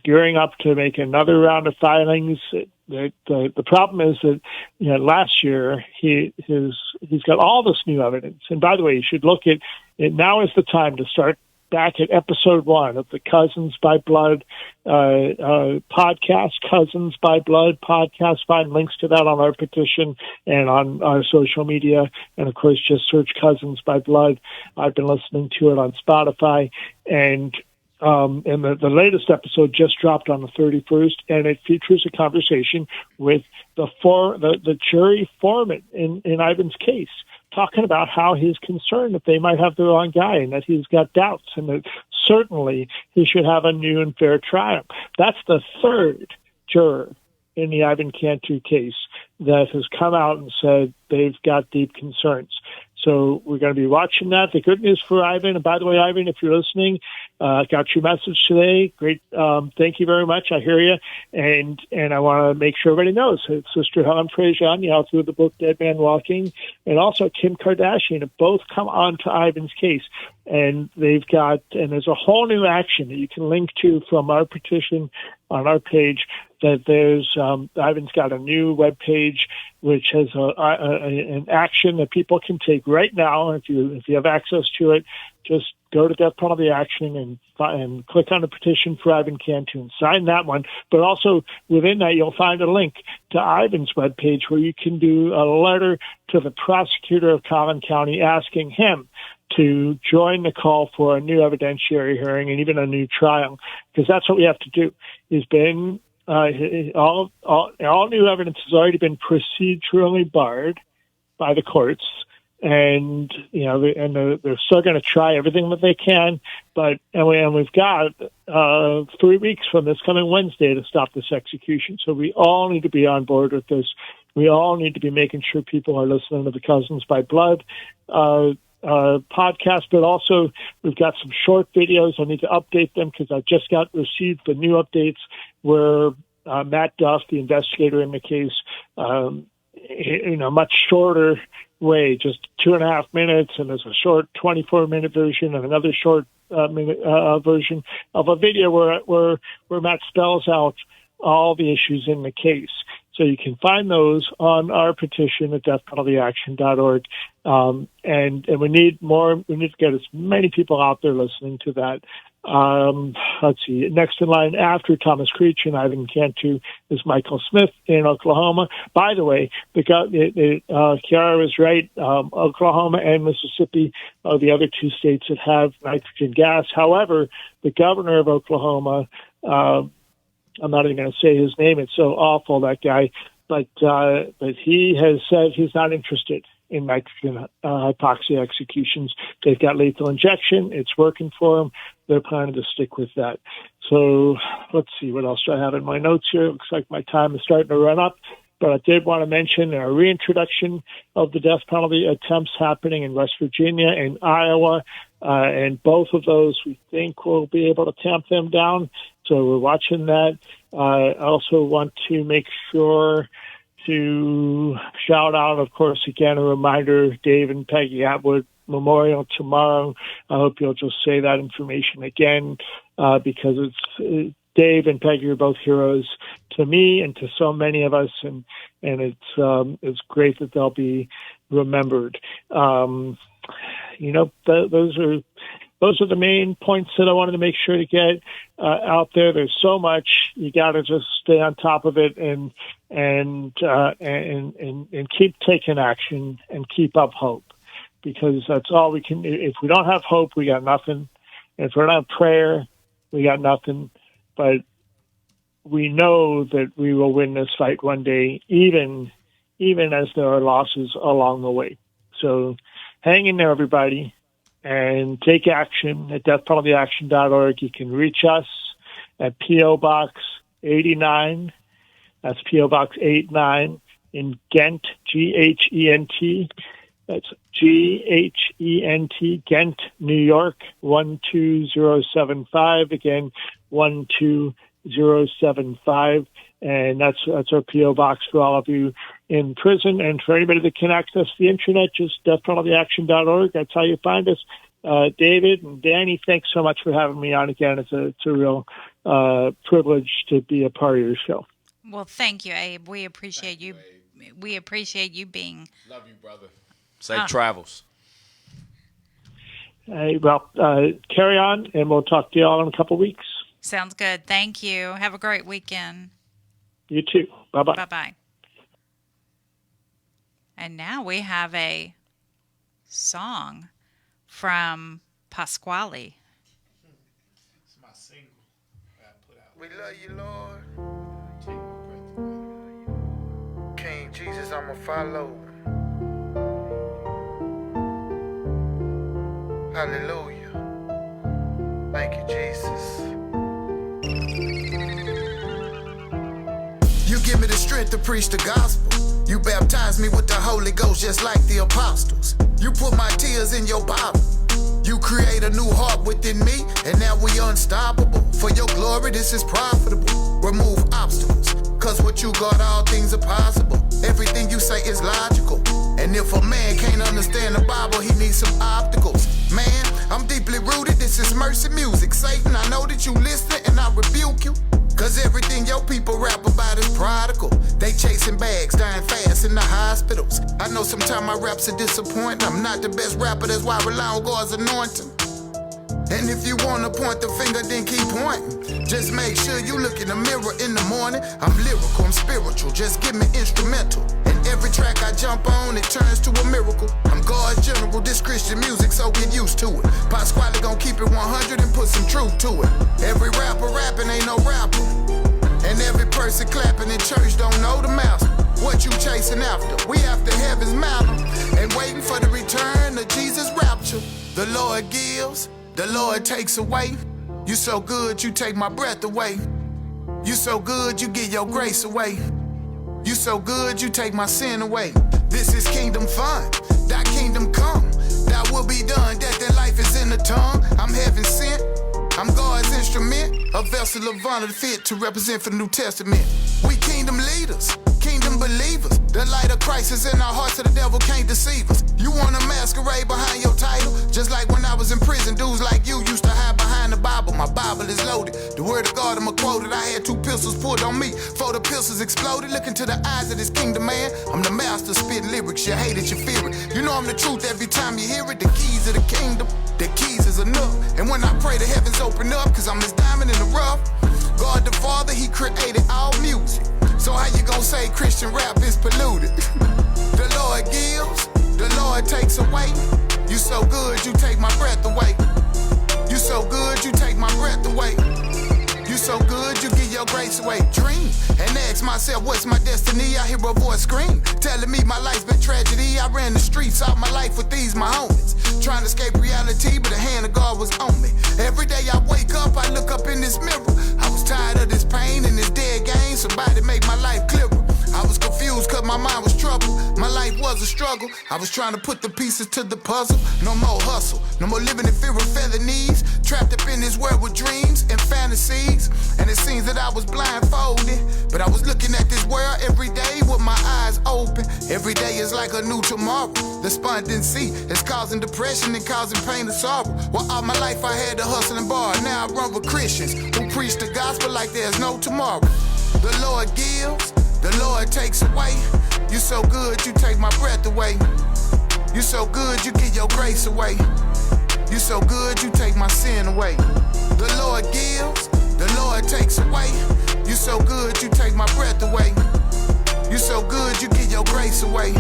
gearing up to make another round of filings. The problem is that last year he's got all this new evidence. And by the way, you should look at it. Now is the time to start back at episode 1 of the Cousins by Blood podcast, Cousins by Blood podcast. Find links to that on our petition and on our social media. And of course, just search Cousins by Blood. I've been listening to it on Spotify, and the latest episode just dropped on the 31st, and it features a conversation with the jury foreman in Ivan's case, talking about how he's concerned that they might have the wrong guy and that he's got doubts and that certainly he should have a new and fair trial. That's the third juror in the Ivan Cantu case that has come out and said they've got deep concerns. So we're going to be watching that. The good news for Ivan, and by the way, Ivan, if you're listening, got your message today. Great. Thank you very much. I hear you. And I want to make sure everybody knows that Sister Helen Frazier, the author of the book Dead Man Walking, and also Kim Kardashian have both come on to Ivan's case. And there's a whole new action that you can link to from our petition on our page, that there's, Ivan's got a new web page which has an action that people can take right now. If you have access to it, just go to Death Penalty Action and click on the petition for Ivan Cantu and sign that one. But also within that, you'll find a link to Ivan's webpage where you can do a letter to the prosecutor of Collin County asking him to join the call for a new evidentiary hearing and even a new trial, because that's what we have to do. He's been all new evidence has already been procedurally barred by the courts, and they're still going to try everything that they can. And we've got 3 weeks from this coming Wednesday to stop this execution. So we all need to be on board with this. We all need to be making sure people are listening to the Cousins by Blood podcast, but also we've got some short videos. I need to update them because I just received the new updates where Matt Duff, the investigator in the case, much shorter way, just 2.5 minutes, and there's a short 24-minute version and another short version of a video where Matt spells out all the issues in the case. So you can find those on our petition at deathpenaltyaction.org. And we need more. We need to get as many people out there listening to that. Let's see. Next in line after Thomas Creech and Ivan Cantu is Michael Smith in Oklahoma. By the way, Chiara was right. Oklahoma and Mississippi are the other two states that have nitrogen gas. However, the governor of Oklahoma, I'm not even going to say his name. It's so awful, that guy. But he has said he's not interested in nitrogen hypoxia executions. They've got lethal injection. It's working for them. They're planning to stick with that. So let's see, what else do I have in my notes here? It looks like my time is starting to run up. But I did want to mention a reintroduction of the death penalty attempts happening in West Virginia and Iowa. And both of those, we think, we'll be able to tamp them down. So we're watching that. I also want to make sure to shout out, of course, again, a reminder, Dave and Peggy Atwood Memorial tomorrow. I hope you'll just say that information again, because it's Dave and Peggy are both heroes to me and to so many of us, and it's great that they'll be remembered. Those are the main points that I wanted to make sure to get out there. There's so much. You got to just stay on top of it and keep taking action and keep up hope, because that's all we can do. If we don't have hope, we got nothing. If we don't have prayer, we got nothing. But we know that we will win this fight one day, even as there are losses along the way. So hang in there, everybody, and take action at deathpenaltyaction.org. You can reach us at P.O. Box 89. That's P.O. Box 89 in Ghent, G-H-E-N-T. That's G-H-E-N-T, Ghent, New York, 12075. Again, 12075. 075. And that's our P.O. box for all of you in prison. And for anybody that can access the internet, just deathpenaltyaction.org. That's how you find us. David and Dani, thanks so much for having me on again. It's a real privilege to be a part of your show. Well, thank you, Abe. We appreciate you. We appreciate you being. Love you, brother. Safe travels. Hey, well, carry on, and we'll talk to you all in a couple weeks. Sounds good. Thank you. Have a great weekend. You too. Bye-bye. Bye-bye. And now we have a song from Pasquale. It's my single that I put out. We love you, Lord. King Jesus, I'ma follow. Hallelujah. Thank you, Jesus. You give me the strength to preach the gospel. You baptize me with the Holy Ghost just like the apostles. You put my tears in your bottle. You create a new heart within me, and now we unstoppable. For your glory, this is profitable. Remove obstacles, cause with you, God, all things are possible. Everything you say is logical. And if a man can't understand the Bible, he needs some opticals. Man, I'm deeply rooted, this is mercy music. Satan, I know that you listen, and I rebuke you. Cause everything your people rap about is prodigal. They chasing bags, dying fast in the hospitals. I know sometimes my raps are disappointing. I'm not the best rapper, that's why I rely on God's anointing. And if you wanna point the finger, then keep pointing. Just make sure you look in the mirror in the morning. I'm lyrical, I'm spiritual, just give me instrumental. And every track I jump on, it turns to a miracle. I'm God's general, this Christian music, so get used to it. Pasquale gon' keep it 100 and put some truth to it. Every rapper rapping ain't no rapper. And every person clapping in church don't know the master. What you chasing after? We after heaven's manna. And waiting for the return of Jesus' rapture. The Lord gives, the Lord takes away. You so good, you take my breath away. You so good, you give your grace away. You so good, you take my sin away. This is kingdom fun, thy kingdom come. Thy will be done, death and life is in the tongue. I'm heaven sent, I'm God's instrument. A vessel of honor fit to represent for the New Testament. We kingdom leaders, kingdom believers. The light of Christ is in our hearts so the devil can't deceive us. You wanna masquerade behind your title? Just like when I was in prison, dudes like you used to hide behind the Bible. My Bible is loaded, the word of God I'ma quote it. I had 2 pistols pulled on me, 4 the pistols exploded. Look into the eyes of this kingdom man. I'm the master spitting lyrics, you hate it, you fear it. You know I'm the truth every time you hear it. The keys of the kingdom, the keys is enough. And when I pray the heavens open up, cause I'm this diamond in the rough. God the Father, he created all music. So how you gon' say Christian rap is polluted? The Lord gives, the Lord takes away. You so good, you take my breath away. You so good, you take my breath away. You so good, you give your grace away. Dream and ask myself, what's my destiny? I hear a voice scream, telling me my life's been tragedy. I ran the streets all my life with these my homies, trying to escape reality, but the hand of God was on me. Every day I wake up, I look up in this mirror. I was tired of this pain and this dead game. Somebody make my life clearer. I was confused cause my mind was troubled. My life was a struggle. I was trying to put the pieces to the puzzle. No more hustle, no more living in fear of feather knees. Trapped up in this world with dreams and fantasies. And it seems that I was blindfolded, but I was looking at this world every day with my eyes open. Every day is like a new tomorrow. Despondency is causing depression and causing pain and sorrow. Well, all my life I had to hustle and borrow. Now I run with Christians who preach the gospel like there's no tomorrow. The Lord gives, the Lord takes away. You so good, you take my breath away. You so good, you give your grace away. You so good, you take my sin away. The Lord gives, the Lord takes away. You so good, you take my breath away. You so good, you give your grace away.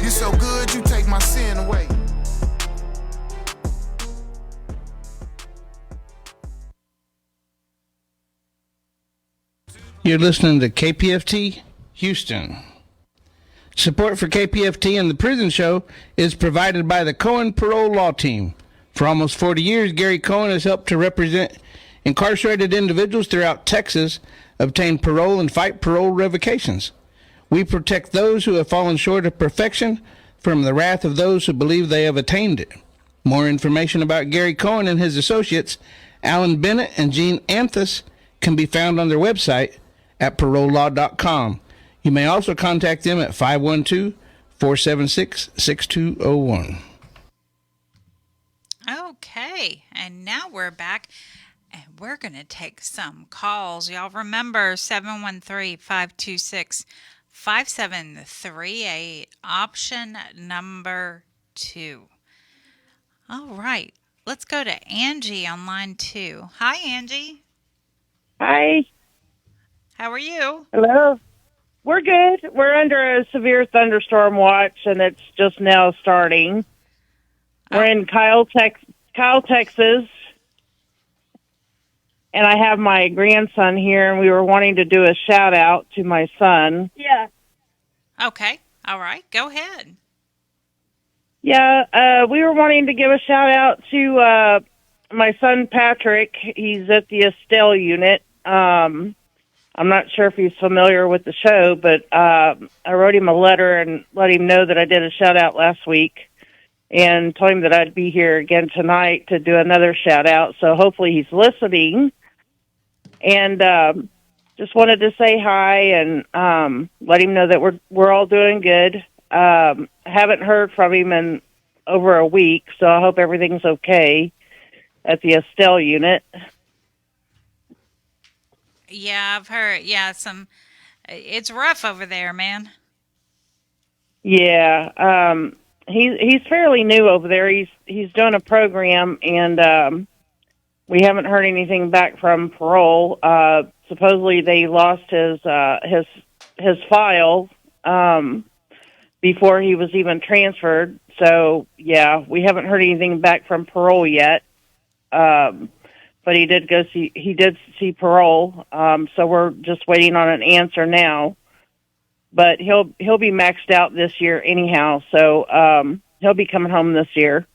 You so good, you take my sin away. You're listening to KPFT Houston. Support for KPFT and the Prison Show is provided by the Cohen Parole Law Team. For almost 40 years, Gary Cohen has helped to represent incarcerated individuals throughout Texas obtain parole and fight parole revocations. We protect those who have fallen short of perfection from the wrath of those who believe they have attained it. More information about Gary Cohen and his associates, Alan Bennett and Gene Anthus, can be found on their website at parolelaw.com. You may also contact them at 512-476-6201. Okay, and now we're back, and we're going to take some calls. Y'all remember 713-526-5738, option number 2. All right, let's go to Angie on line 2. Hi, Angie. Hi. How are you? Hello. We're good. We're under a severe thunderstorm watch, and it's just now starting. We're in Kyle, Texas, and I have my grandson here, and we were wanting to do a shout-out to my son. Yeah. Okay, all right, go ahead. Yeah, we were wanting to give a shout-out to my son, Patrick. He's at the Estelle unit. I'm not sure if he's familiar with the show, but I wrote him a letter and let him know that I did a shout-out last week and told him that I'd be here again tonight to do another shout-out. So hopefully he's listening. And just wanted to say hi and let him know that we're all doing good. Haven't heard from him in over a week, so I hope everything's okay at the Estelle unit. Yeah, I've heard. Yeah, it's rough over there, man. Yeah, he's fairly new over there. He's doing a program, and we haven't heard anything back from parole. Supposedly they lost his file before he was even transferred. So yeah, we haven't heard anything back from parole yet. But he did see parole. So we're just waiting on an answer now. But he'll be maxed out this year anyhow. So he'll be coming home this year.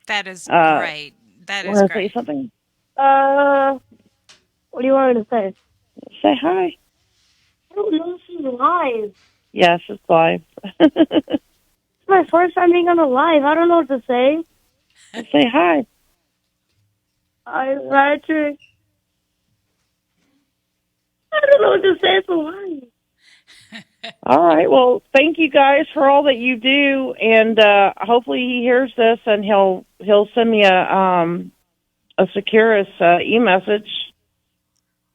That is great. That is great. great. Say something? What do you want me to say? Say hi. I don't know if she's live. Yes, it's live. It's my first time being on a live. I don't know what to say. Say hi. Hi, Patrick. I don't know what to say. It's a live. All right. Well, thank you guys for all that you do, and hopefully he hears this and he'll send me a Securus e-message.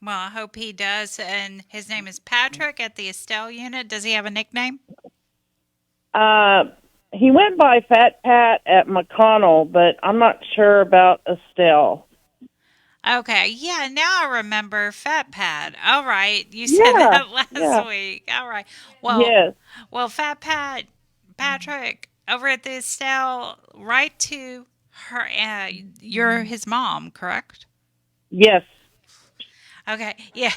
Well, I hope he does. And his name is Patrick at the Estelle unit. Does he have a nickname? He went by Fat Pat at McConnell, but I'm not sure about Estelle. Okay, yeah, now I remember Fat Pat. All right, you said that last week. All right. Well, yes. Well, Fat Pat, Patrick, over at the Estelle, write to her. You're his mom, correct? Yes. Okay, yeah.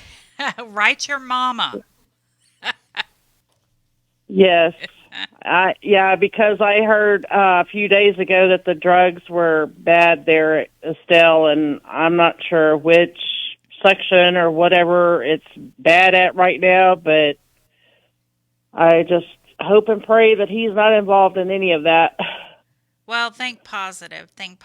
Write your mama. Yes. Because I heard a few days ago that the drugs were bad there at Estelle, and I'm not sure which section or whatever it's bad at right now, but I just hope and pray that he's not involved in any of that. Well, think positive. And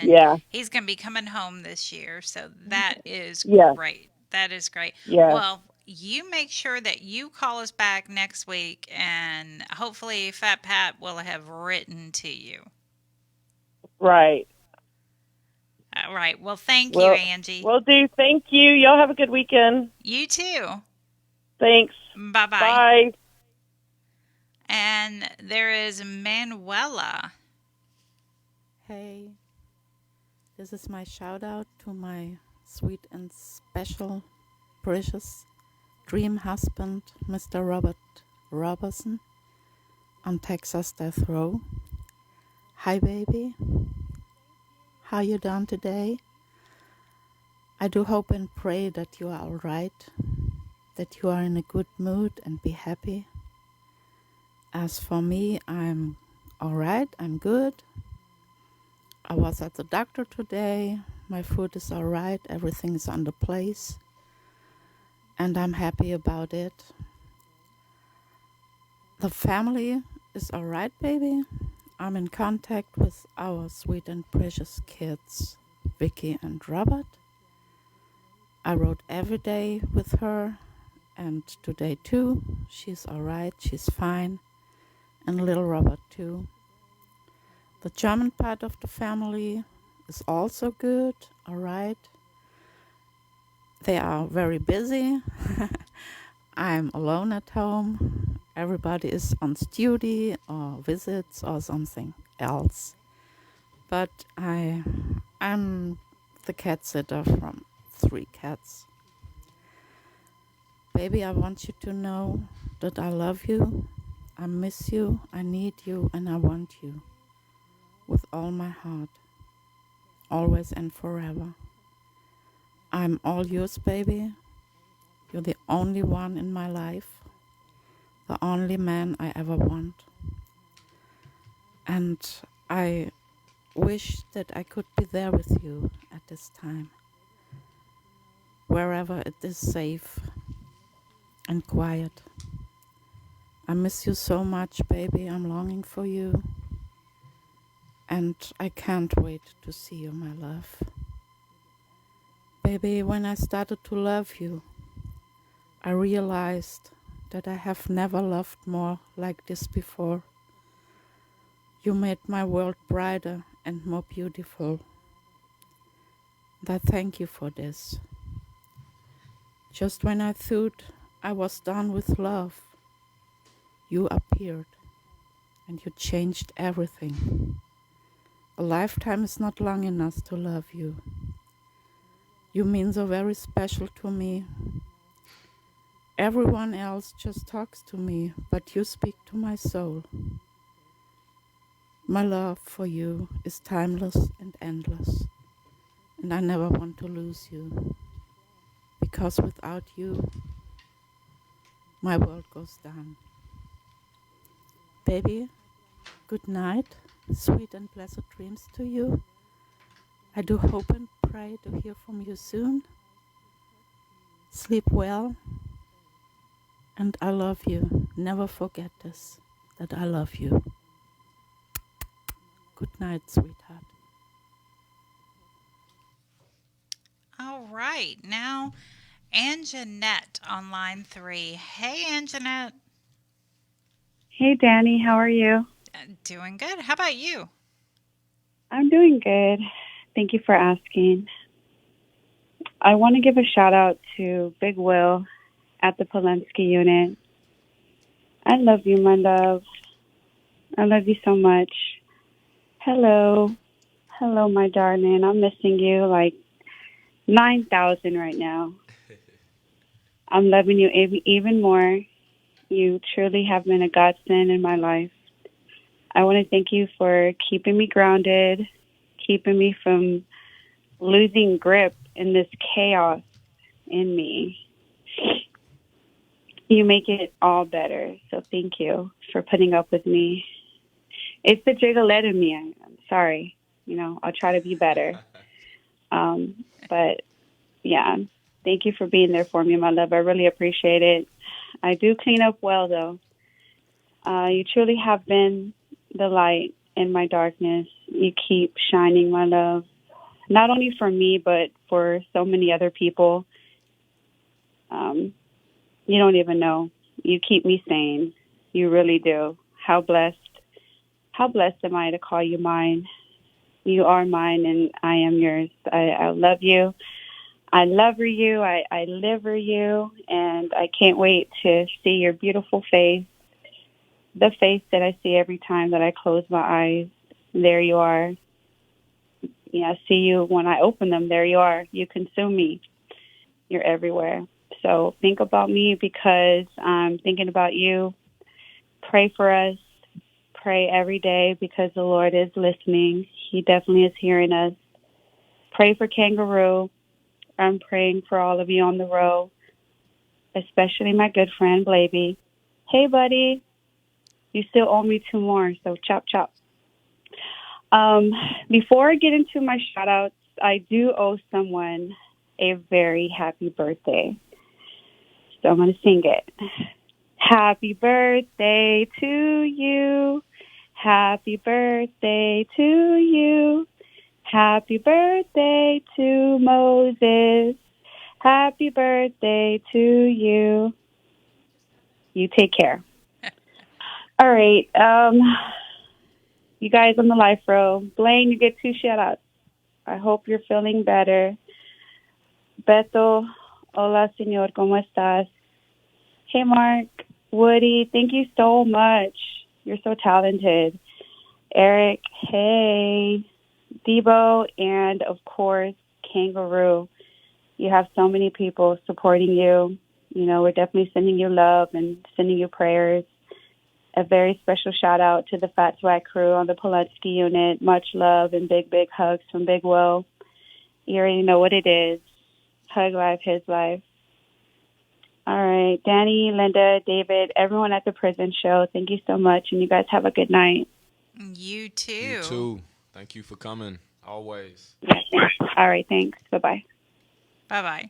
yeah. He's going to be coming home this year, so that is yeah. great. That is great. Yeah. Well, you make sure that you call us back next week, and hopefully Fat Pat will have written to you. Right. All right. Well, thank you, Angie. Will do. Thank you. Y'all have a good weekend. You too. Thanks. Bye-bye. Bye. And there is Manuela. Hey, this is my shout out to my sweet and special, precious dream husband, Mr. Robert Robertson, on Texas death row. Hi, baby. How you doing today? I do hope and pray that you are all right, that you are in a good mood and be happy. As for me, I'm all right. I'm good. I was at the doctor today. My food is all right. Everything is under place. And I'm happy about it. The family is all right, baby. I'm in contact with our sweet and precious kids, Vicky and Robert. I wrote every day with her, and today too. She's all right, she's fine, and little Robert too. The German part of the family is also good, all right. They are very busy. I'm alone at home. Everybody is on duty or visits or something else. But I'm the cat sitter from 3 cats. Baby, I want you to know that I love you, I miss you, I need you, and I want you with all my heart, always and forever. I'm all yours, baby. You're the only one in my life, the only man I ever want. And I wish that I could be there with you at this time, wherever it is safe and quiet. I miss you so much, baby. I'm longing for you. And I can't wait to see you, my love. Baby, when I started to love you, I realized that I have never loved more like this before. You made my world brighter and more beautiful. And I thank you for this. Just when I thought I was done with love, you appeared and you changed everything. A lifetime is not long enough to love you. You mean so very special to me. Everyone else just talks to me, but you speak to my soul. My love for you is timeless and endless, and I never want to lose you. Because without you, my world goes down. Baby, good night, sweet and blessed dreams to you. I do hope and pray to hear from you soon. Sleep well, and I love you. Never forget this, that I love you. Good night, sweetheart. All right, now Anjanette on line 3. Hey, Anjanette. Hey, Dani, how are you? Doing good. How about you? I'm doing good. Thank you for asking. I want to give a shout out to Big Will at the Polensky unit. I love you, my love. I love you so much. Hello. Hello, my darling. I'm missing you like 9,000 right now. I'm loving you even more. You truly have been a godsend in my life. I want to thank you for keeping me grounded, keeping me from losing grip in this chaos in me. You make it all better, so thank you for putting up with me. It's the jiggalette in me. I'm sorry. I'll try to be better. But, yeah, thank you for being there for me, my love. I really appreciate it. I do clean up well, though. You truly have been the light in my darkness. You keep shining, my love, not only for me, but for so many other people. You don't even know. You keep me sane. You really do. How blessed am I to call you mine? You are mine, and I am yours. I love you. I love you. I live for you, and I can't wait to see your beautiful face, the face that I see every time that I close my eyes. There you are. Yeah, I see you when I open them. There you are. You consume me. You're everywhere. So think about me because I'm thinking about you. Pray for us. Pray every day because the Lord is listening. He definitely is hearing us. Pray for Kangaroo. I'm praying for all of you on the row, especially my good friend, Blaby. Hey, buddy. You still owe me 2 more, so chop, chop. Before I get into my shout-outs, I do owe someone a very happy birthday. So I'm going to sing it. Happy birthday to you. Happy birthday to you. Happy birthday to Moses. Happy birthday to you. You take care. All right. You guys on the life row. Blaine, you get 2 shout-outs. I hope you're feeling better. Beto, hola, señor, ¿cómo estás? Hey, Mark, Woody, thank you so much. You're so talented. Eric, hey. Debo, and, of course, Kangaroo. You have so many people supporting you. You know, we're definitely sending you love and sending you prayers. A very special shout-out to the Fat Swag crew on the Polutsky unit. Much love and big, big hugs from Big Will. You already know what it is. Hug life, his life. All right. Dani, Linda, David, everyone at the prison show, thank you so much, and you guys have a good night. You too. You too. Thank you for coming. Always. All right. Thanks. Bye-bye. Bye-bye.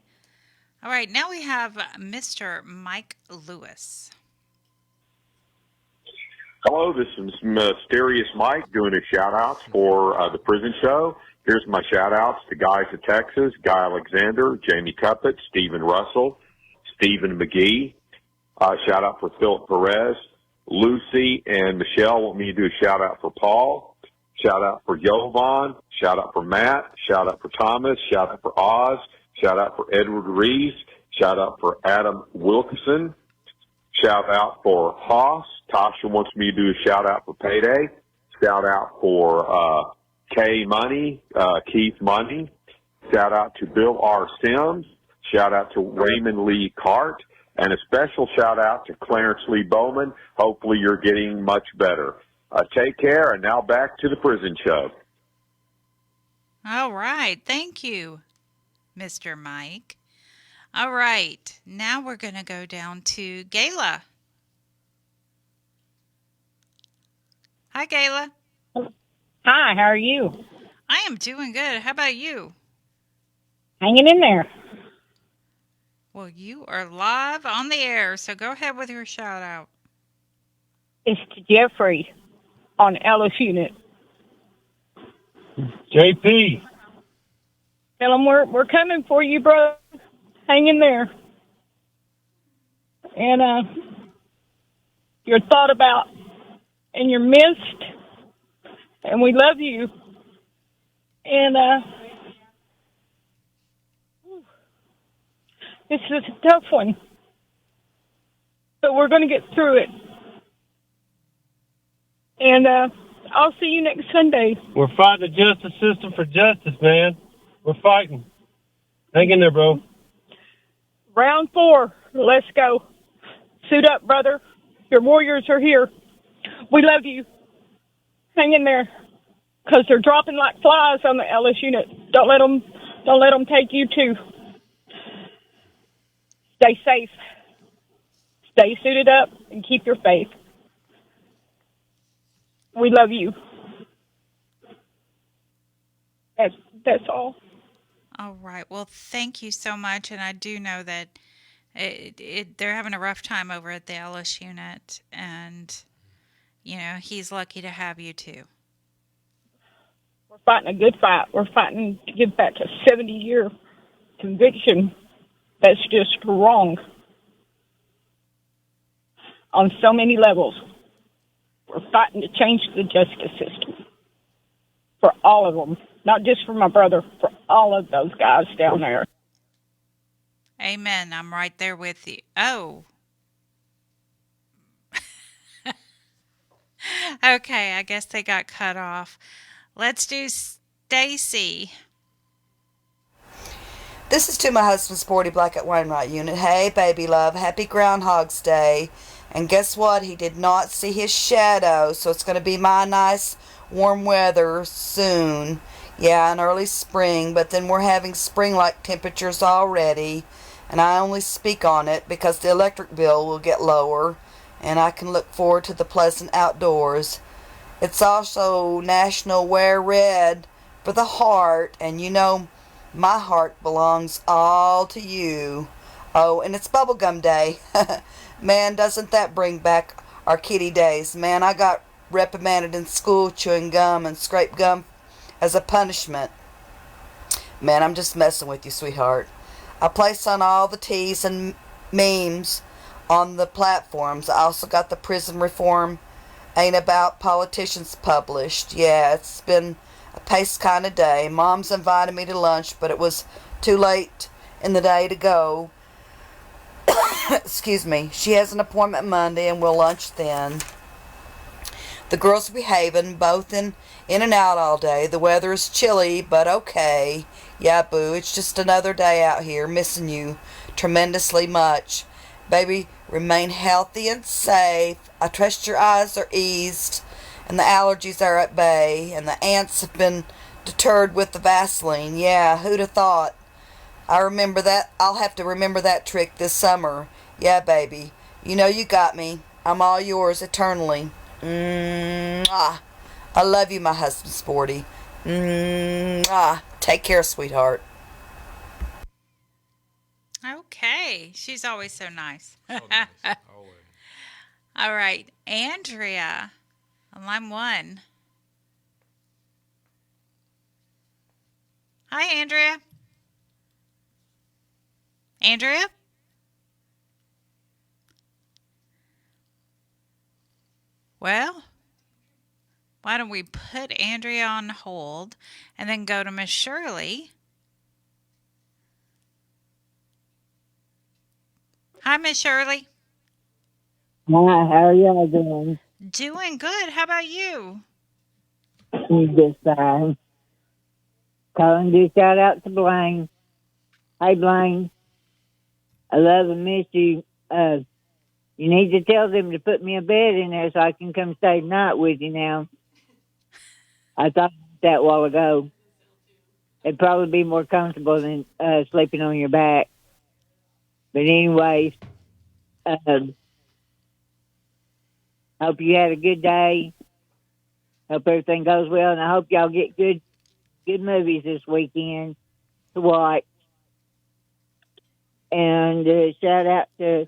All right. Now we have Mr. Mike Lewis. Hello, this is Mysterious Mike doing a shout-outs for the prison show. Here's my shout-outs to Guys of Texas, Guy Alexander, Jamie Cuppett, Stephen Russell, Stephen McGee. Shout-out for Philip Perez. Lucy and Michelle want me to do a shout-out for Paul. Shout-out for Jovan. Shout-out for Matt. Shout-out for Thomas. Shout-out for Oz. Shout-out for Edward Reeves. Shout-out for Adam Wilkinson. Shout-out for Haas. Tasha wants me to do a shout-out for Payday. Shout-out for Kay Money, Keith Money. Shout-out to Bill R. Sims. Shout-out to Raymond Lee Cart. And a special shout-out to Clarence Lee Bowman. Hopefully you're getting much better. Take care, and now back to the prison show. All right. Thank you, Mr. Mike. All right. Now we're going to go down to Gayla. Hi, Gayla. Hi, how are you? I am doing good. How about you? Hanging in there. Well, you are live on the air, so go ahead with your shout out. It's to Jeffrey on Ellis Unit. JP. Tell him we're coming for you, bro. Hang in there. And you're thought about and you're missed, and we love you. And this is a tough one, but we're going to get through it. And I'll see you next Sunday. We're fighting the justice system for justice, man. We're fighting. Hang in there, bro. Round 4. Let's go. Suit up, brother. Your warriors are here. We love you. Hang in there, because they're dropping like flies on the Ellis Unit. Don't let them take you too. Stay safe. Stay suited up and keep your faith. We love you. That's all. All right. Well, thank you so much. And I do know that they're having a rough time over at the Ellis Unit. And, you know, he's lucky to have you too. We're fighting a good fight. We're fighting to give back a 70-year conviction that's just wrong on so many levels. We're fighting to change the justice system for all of them, not just for my brother, for all of those guys down there. Amen. I'm right there with you. Oh. Okay, I guess they got cut off. Let's do Stacy. This is to my husband's Sporty Black at Wainwright Unit. Hey, baby love, happy Groundhog's Day. And guess what? He did not see his shadow, so it's going to be my nice warm weather soon. Yeah, in early spring, but then we're having spring-like temperatures already. And I only speak on it because the electric bill will get lower, and I can look forward to the pleasant outdoors. It's also National Wear Red for the heart, and you know, my heart belongs all to you. Oh, and it's Bubblegum Day. Man, doesn't that bring back our kiddie days. Man, I got reprimanded in school chewing gum and scraped gum as a punishment. Man, I'm just messing with you, sweetheart. I place on all the teas and memes on the platforms. I also got the prison reform ain't about politicians published. Yeah, it's been a pace kind of day. Mom's invited me to lunch, but it was too late in the day to go. Excuse me. She has an appointment Monday and we'll lunch then. The girls are behaving, both in and out all day. The weather is chilly, but okay. Yeah, boo, it's just another day out here. Missing you tremendously much. Baby, remain healthy and safe. I trust your eyes are eased and the allergies are at bay and the ants have been deterred with the Vaseline. Yeah, who'd have thought? I remember that. I'll have to remember that trick this summer. Yeah, baby. You know you got me. I'm all yours eternally. Mwah. I love you, my husband, Sporty. Mwah. Take care, sweetheart. Okay. She's always so nice. So nice. Always. All right. Andrea on line 1. Hi, Andrea. Andrea? Well, why don't we put Andrea on hold and then go to Miss Shirley? Hi, Miss Shirley. Hi, how are y'all doing? Doing good. How about you? Just fine. Calling to shout out to Blaine. Hey, Blaine. I love and miss you. You need to tell them to put me a bed in there so I can come stay tonight with you now. I thought that a while ago. It'd probably be more comfortable than sleeping on your back. But anyways, hope you had a good day. Hope everything goes well, and I hope y'all get good movies this weekend to watch. And shout out to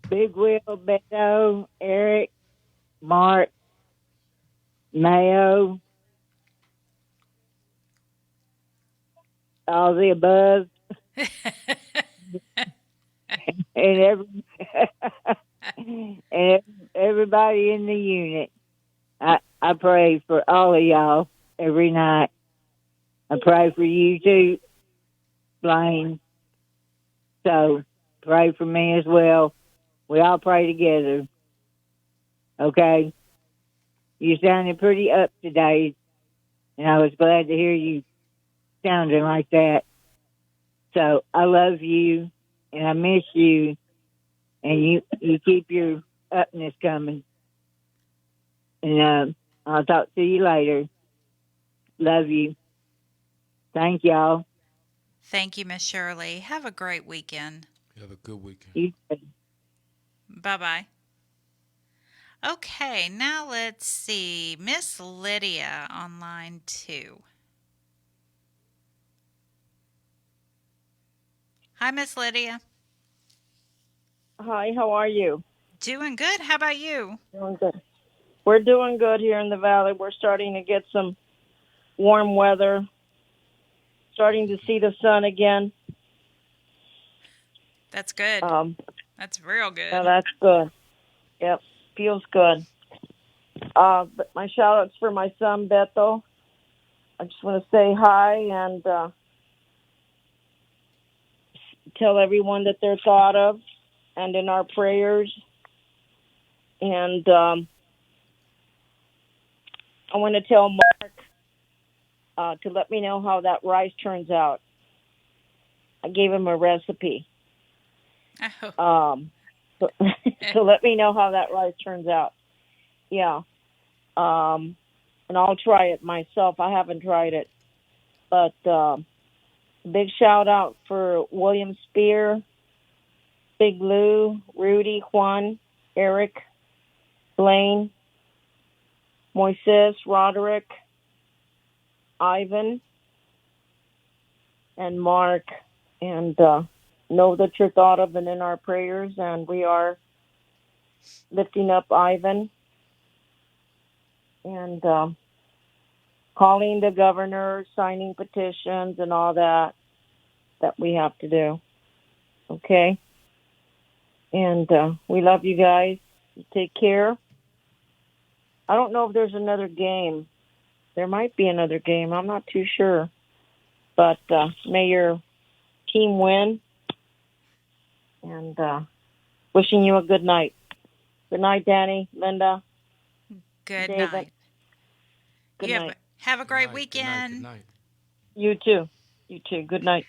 Big Will, Beto, Eric, Mark, Mayo, all the above, and everybody in the unit. I pray for all of y'all every night. I pray for you too, Blaine. So pray for me as well. We all pray together. Okay? You sounded pretty up today, and I was glad to hear you sounding like that. So I love you, and I miss you, and you keep your upness coming. And I'll talk to you later. Love you. Thank y'all. Thank you, Miss Shirley. Have a great weekend. Have a good weekend. You too. Bye-bye. Okay, now let's see. Miss Lydia on line 2. Hi, Miss Lydia. Hi, how are you? Doing good. How about you? Doing good. We're doing good here in the valley. We're starting to get some warm weather. Starting to see the sun again. That's good. That's real good. Yeah, that's good. Yep, feels good. But my shout outs for my son Beto. I just want to say hi and tell everyone that they're thought of and in our prayers. And I want to tell Mark to let me know how that rice turns out. I gave him a recipe. Oh. So let me know how that rice turns out. Yeah. And I'll try it myself. I haven't tried it. But big shout out for William Spear, Big Lou, Rudy, Juan, Eric, Blaine, Moises, Roderick, Ivan, and Mark. And know that you're thought of and in our prayers. And we are lifting up Ivan and calling the governor, signing petitions and all that. that we have to do. Okay? And we love you guys. You take care. I don't know if there's another game. There might be another game. I'm not too sure. But may your team win. And wishing you a good night. Good night, Dani, Linda. Good David. night. Good You night. Have a great weekend. You too. You too. Good night.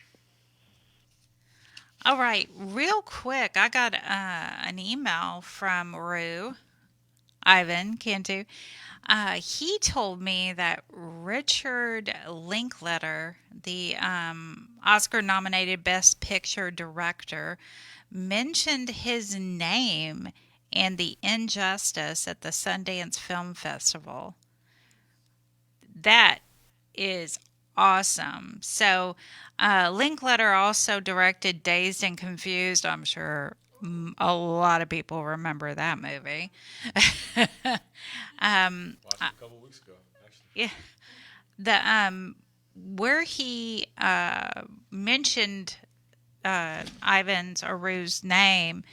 All right, real quick, I got an email from Rue, Ivan Cantu. He told me that Richard Linklater, the Oscar-nominated Best Picture director, mentioned his name in The Injustice at the Sundance Film Festival. That is awesome. So, Linklater also directed Dazed and Confused. I'm sure a lot of people remember that movie. Watched it a couple weeks ago, actually. Yeah. The where he mentioned Ivan's or Rue's name,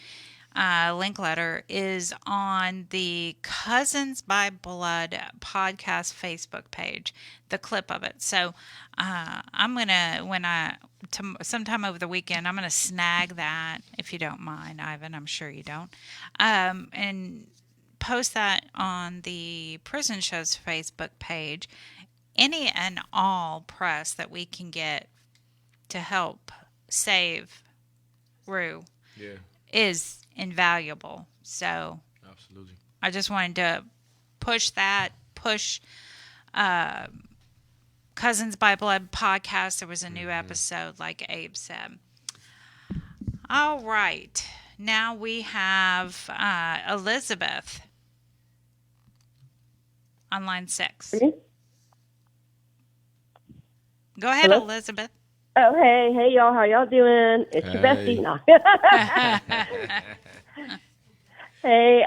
Linklater, is on the Cousins by Blood podcast Facebook page, the clip of it. So I'm gonna, sometime over the weekend, I'm gonna snag that, if you don't mind, Ivan. I'm sure you don't, and post that on the Prison Show's Facebook page. Any and all press that we can get to help save Rue is invaluable. So absolutely, I just wanted to push Cousins by Blood podcast. There was a new episode, like Abe said. All right, now we have Elizabeth on line 6. Go ahead, Hello? Elizabeth. Oh, hey, y'all. How y'all doing? It's your bestie. No. Hey,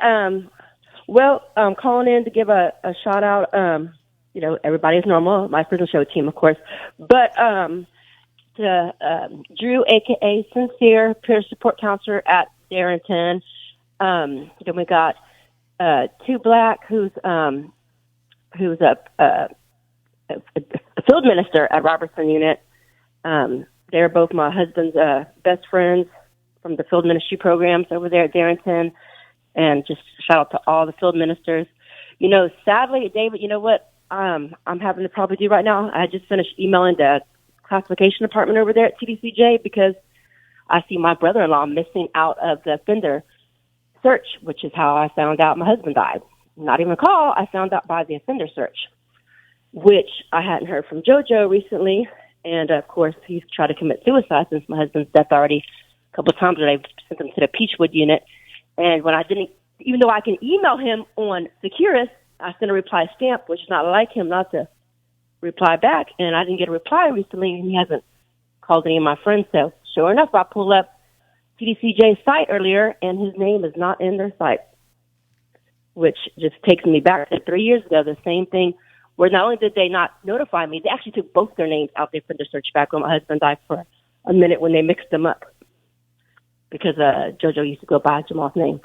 well, I'm calling in to give a shout out. You know, everybody's normal. My prison show team, of course. But to Drew, a.k.a. Sincere, peer support counselor at Darrington. Then we got Two Black, who's a field minister at Robertson Unit. They're both my husband's best friends from the field ministry programs over there at Darrington. And just shout out to all the field ministers. You know, sadly, David, you know what I'm having to probably do right now? I just finished emailing the classification department over there at TDCJ because I see my brother-in-law missing out of the offender search, which is how I found out my husband died. Not even a call. I found out by the offender search, which I hadn't heard from JoJo recently. And, of course, he's tried to commit suicide since my husband's death already a couple of times when I sent him to the Peachwood unit. And when I didn't, even though I can email him on Securus, I sent a reply stamp, which is not like him not to reply back. And I didn't get a reply recently, and he hasn't called any of my friends. So, sure enough, I pulled up TDCJ's site earlier, and his name is not in their site, which just takes me back to 3 years ago, the same thing, where not only did they not notify me, they actually took both their names out there for the search back when my husband died for a minute when they mixed them up because JoJo used to go by Jamal's name.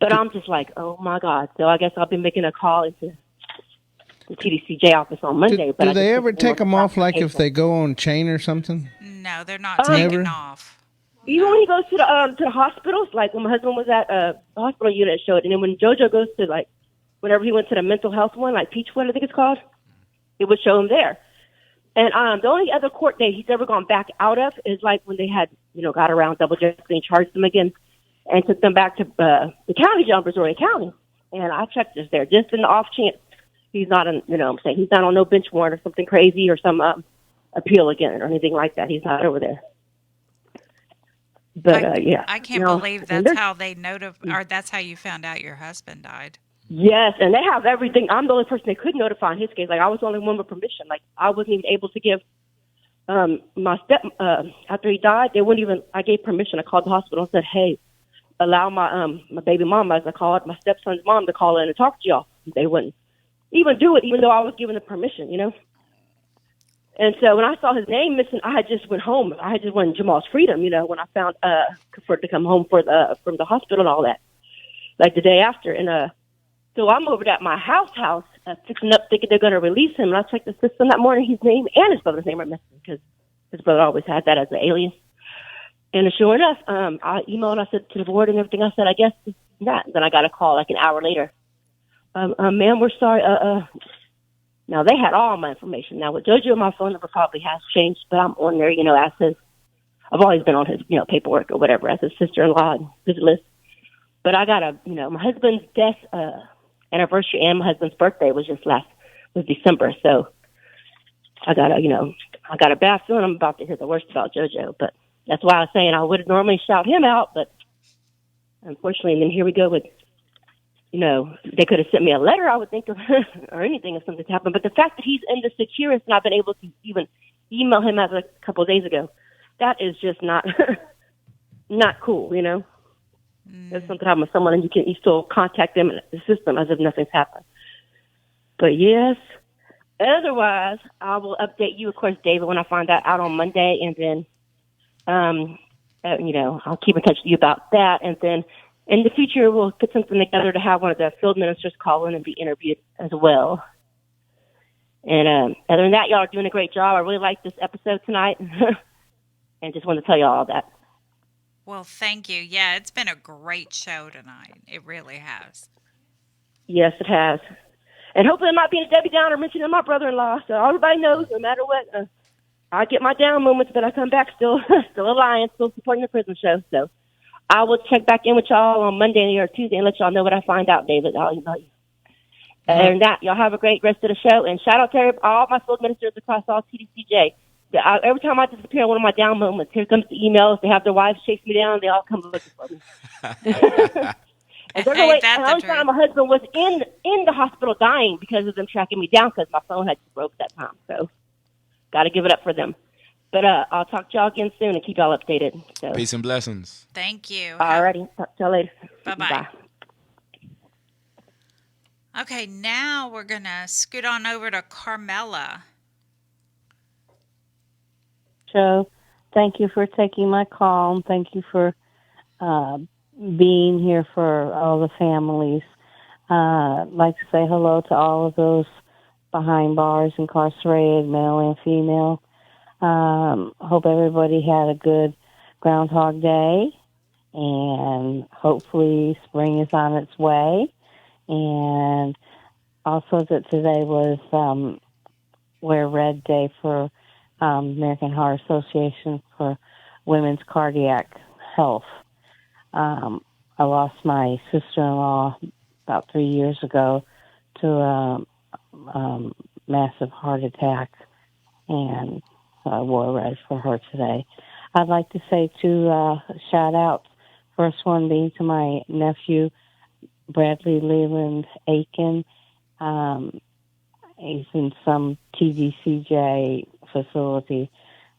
But I'm just like, oh, my God. So I guess I'll be making a call into the TDCJ office on Monday. Do they ever take them off, like if they go on chain or something? No, they're not taken off. Even when he goes to the hospitals, like when my husband was at the hospital unit, it showed. And then when JoJo goes to, like, whenever he went to the mental health one, like Peachwood, I think it's called, it would show him there. And the only other court date he's ever gone back out of is like when they had, you know, got around double jeopardy and charged them again and took them back to the county jail in Brazoria County. And I checked this there just in the off chance he's not on, you know what I'm saying, he's not on no bench warrant or something crazy or some appeal again or anything like that. He's not over there. But yeah. I can't believe that's how they or that's how you found out your husband died. Yes, and they have everything. I'm the only person they could notify in his case. Like, I was the only one with permission. Like, I wasn't even able to give my after he died, they wouldn't even, I gave permission. I called the hospital and said, hey, allow my baby mom, as I called my stepson's mom, to call in and talk to y'all. They wouldn't even do it, even though I was given the permission, you know? And so when I saw his name missing, I just went home. I just went Jamal's freedom, when I found for it to come home from the hospital and all that, like the day after. And so I'm over at my house, fixing up, thinking they're going to release him. And I checked the system that morning. His name and his brother's name are missing because his brother always had that as an alias. And sure enough, I emailed. I said to the board and everything. I said, I guess not. Then I got a call like an hour later. Ma'am, we're sorry. Now, they had all my information. Now, with JoJo, my phone number probably has changed, but I'm on there, as his, I've always been on his, paperwork or whatever, as his sister-in-law and visit list. But I got my husband's death anniversary and my husband's birthday was December. So I got a bad feeling I'm about to hear the worst about JoJo. But that's why I was saying I would normally shout him out, but unfortunately, and then here we go with, they could have sent me a letter, I would think, or anything if something happened. But the fact that he's in the securist and I've been able to even email him as a couple of days ago, that is just not cool, There's something happened with someone and you still contact them in the system as if nothing's happened. But yes, otherwise, I will update you, of course, David, when I find that out on Monday. And then, I'll keep in touch with you about that. And then, in the future, we'll put something together to have one of the field ministers call in and be interviewed as well. And other than that, y'all are doing a great job. I really liked this episode tonight. And just wanted to tell you all that. Well, thank you. Yeah, it's been a great show tonight. It really has. Yes, it has. And hopefully I'm not being a Debbie Downer mentioning my brother-in-law. So everybody knows, no matter what, I get my down moments, but I come back still a lion, still supporting the prison show. So I will check back in with y'all on Monday or Tuesday and let y'all know what I find out, David. I'll email you. And that, y'all have a great rest of the show. And shout out to all my field ministers across all TDCJ. Every time I disappear on one of my down moments, here comes the emails. They have their wives chase me down. They all come looking for me. And they're going the only time my husband was in the hospital dying because of them tracking me down because my phone had broke that time. So got to give it up for them. But I'll talk to y'all again soon and keep y'all updated. So. Peace and blessings. Thank you. All righty. Talk to y'all later. Bye-bye. Bye. Okay, now we're going to scoot on over to Carmela. So, thank you for taking my call, and thank you for being here for all the families. I'd like to say hello to all of those behind bars, incarcerated, male and female. Hope everybody had a good Groundhog Day, and hopefully spring is on its way. And also that today was Wear Red Day for American Heart Association for Women's Cardiac Health. I lost my sister-in-law about 3 years ago to a massive heart attack, and I wore red for her today. I'd like to say two shout-outs. First one being to my nephew, Bradley Leland Aiken. He's in some TDCJ facility.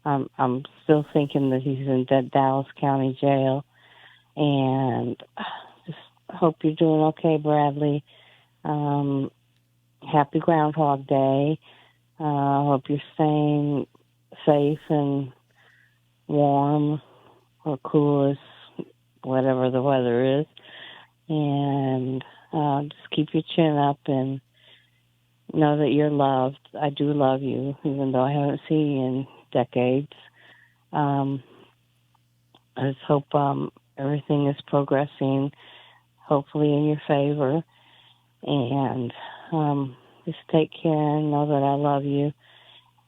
I'm still thinking that he's in the Dallas County Jail. And just hope you're doing okay, Bradley. Happy Groundhog Day. Hope you're staying safe and warm or cool as whatever the weather is. And just keep your chin up and know that you're loved. I do love you, even though I haven't seen you in decades. I just hope everything is progressing, hopefully in your favor. And just take care and know that I love you.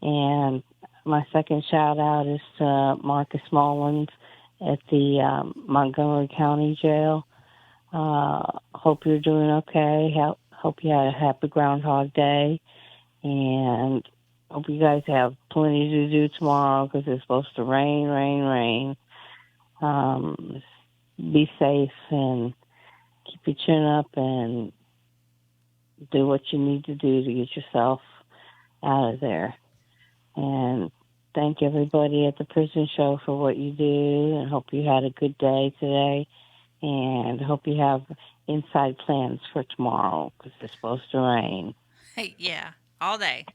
And my second shout-out is to Marcus Mullins at the Montgomery County Jail. Hope you're doing okay. Hope you had a happy Groundhog Day. And hope you guys have plenty to do tomorrow because it's supposed to rain. Be safe and keep your chin up and do what you need to do to get yourself out of there. And thank everybody at the prison show for what you do, and hope you had a good day today. And hope you have inside plans for tomorrow because it's supposed to rain. Yeah, all day.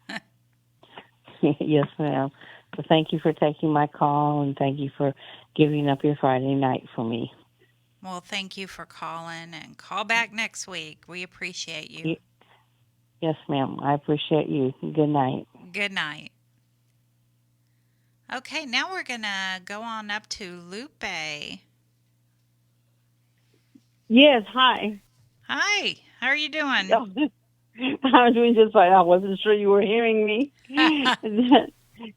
Yes, ma'am. So thank you for taking my call, and thank you for giving up your Friday night for me. Well, thank you for calling, and call back next week. We appreciate you. Yes, ma'am. I appreciate you. Good night. Good night. Okay, now we're going to go on up to Lupe. Yes, hi. Hi, how are you doing? I'm doing just fine. I wasn't sure you were hearing me.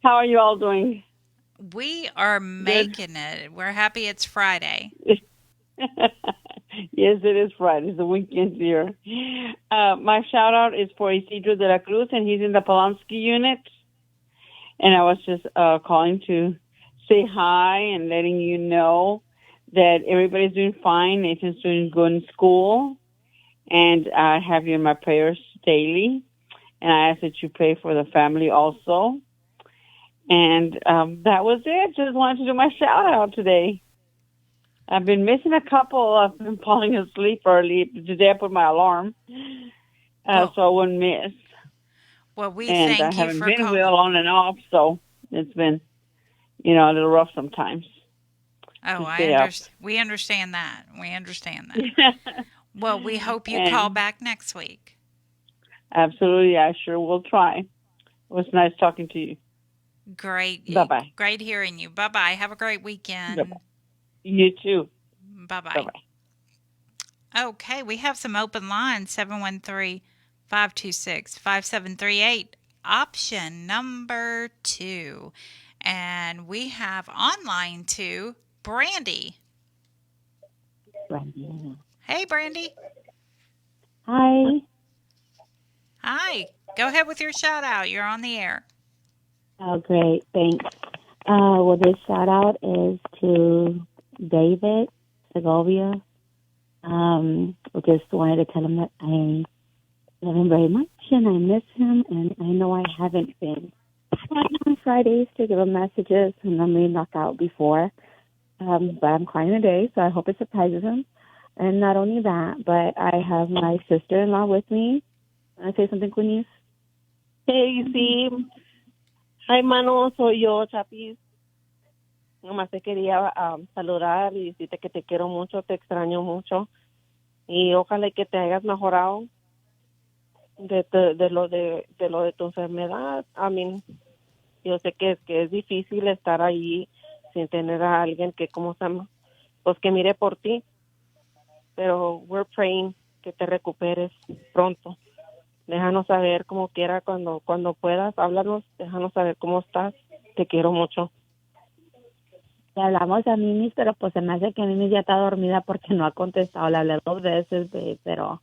How are you all doing? We are making it. We're happy it's Friday. Yes, it is Friday. It's the weekend here. My shout out is for Isidro de la Cruz, and he's in the Polanski unit. And I was just calling to say hi and letting you know that everybody's doing fine. Nathan's doing good in school. And I have you in my prayers daily. And I ask that you pray for the family also. And that was it. Just wanted to do my shout out today. I've been missing a couple. I've been falling asleep early. Today I put my alarm so I wouldn't miss. Well, we and thank I you haven't for been calling. well on and off, so it's been, a little rough sometimes. Oh, we understand that. We understand that. Well, we hope you call back next week. Absolutely. I sure will try. It was nice talking to you. Great. Bye-bye. Great hearing you. Bye-bye. Have a great weekend. Bye-bye. You too. Bye-bye. Bye-bye. Okay, we have some open lines, 713-526-5738, option number 2. And we have online too, Brandy. Brandy. Hey, Brandy. Hi. Hi. Go ahead with your shout out. You're on the air. Oh, great. Thanks. Well, this shout out is to David Segovia. I just wanted to tell him that I love him very much and I miss him, and I know I haven't been on Fridays to give him messages, and I may knock out before, but I'm calling today, so I hope it surprises him. And not only that, but I have my sister-in-law with me. Can I say something, Queenie? Hey, sí. Hi, mano, soy yo, Chapis. Nomás te quería saludar y decirte que te quiero mucho, te extraño mucho. Y ojalá que te hayas mejorado de lo de tu enfermedad. Yo sé que es difícil estar ahí sin tener a alguien que, pues que mire por ti. Pero we're praying que te recuperes pronto. Déjanos saber como quiera cuando puedas, háblanos, déjanos saber cómo estás. Te quiero mucho. Le hablamos a Mimi, pero pues se me hace que Mimi ya está dormida porque no ha contestado. Le hablé 2 veces, pero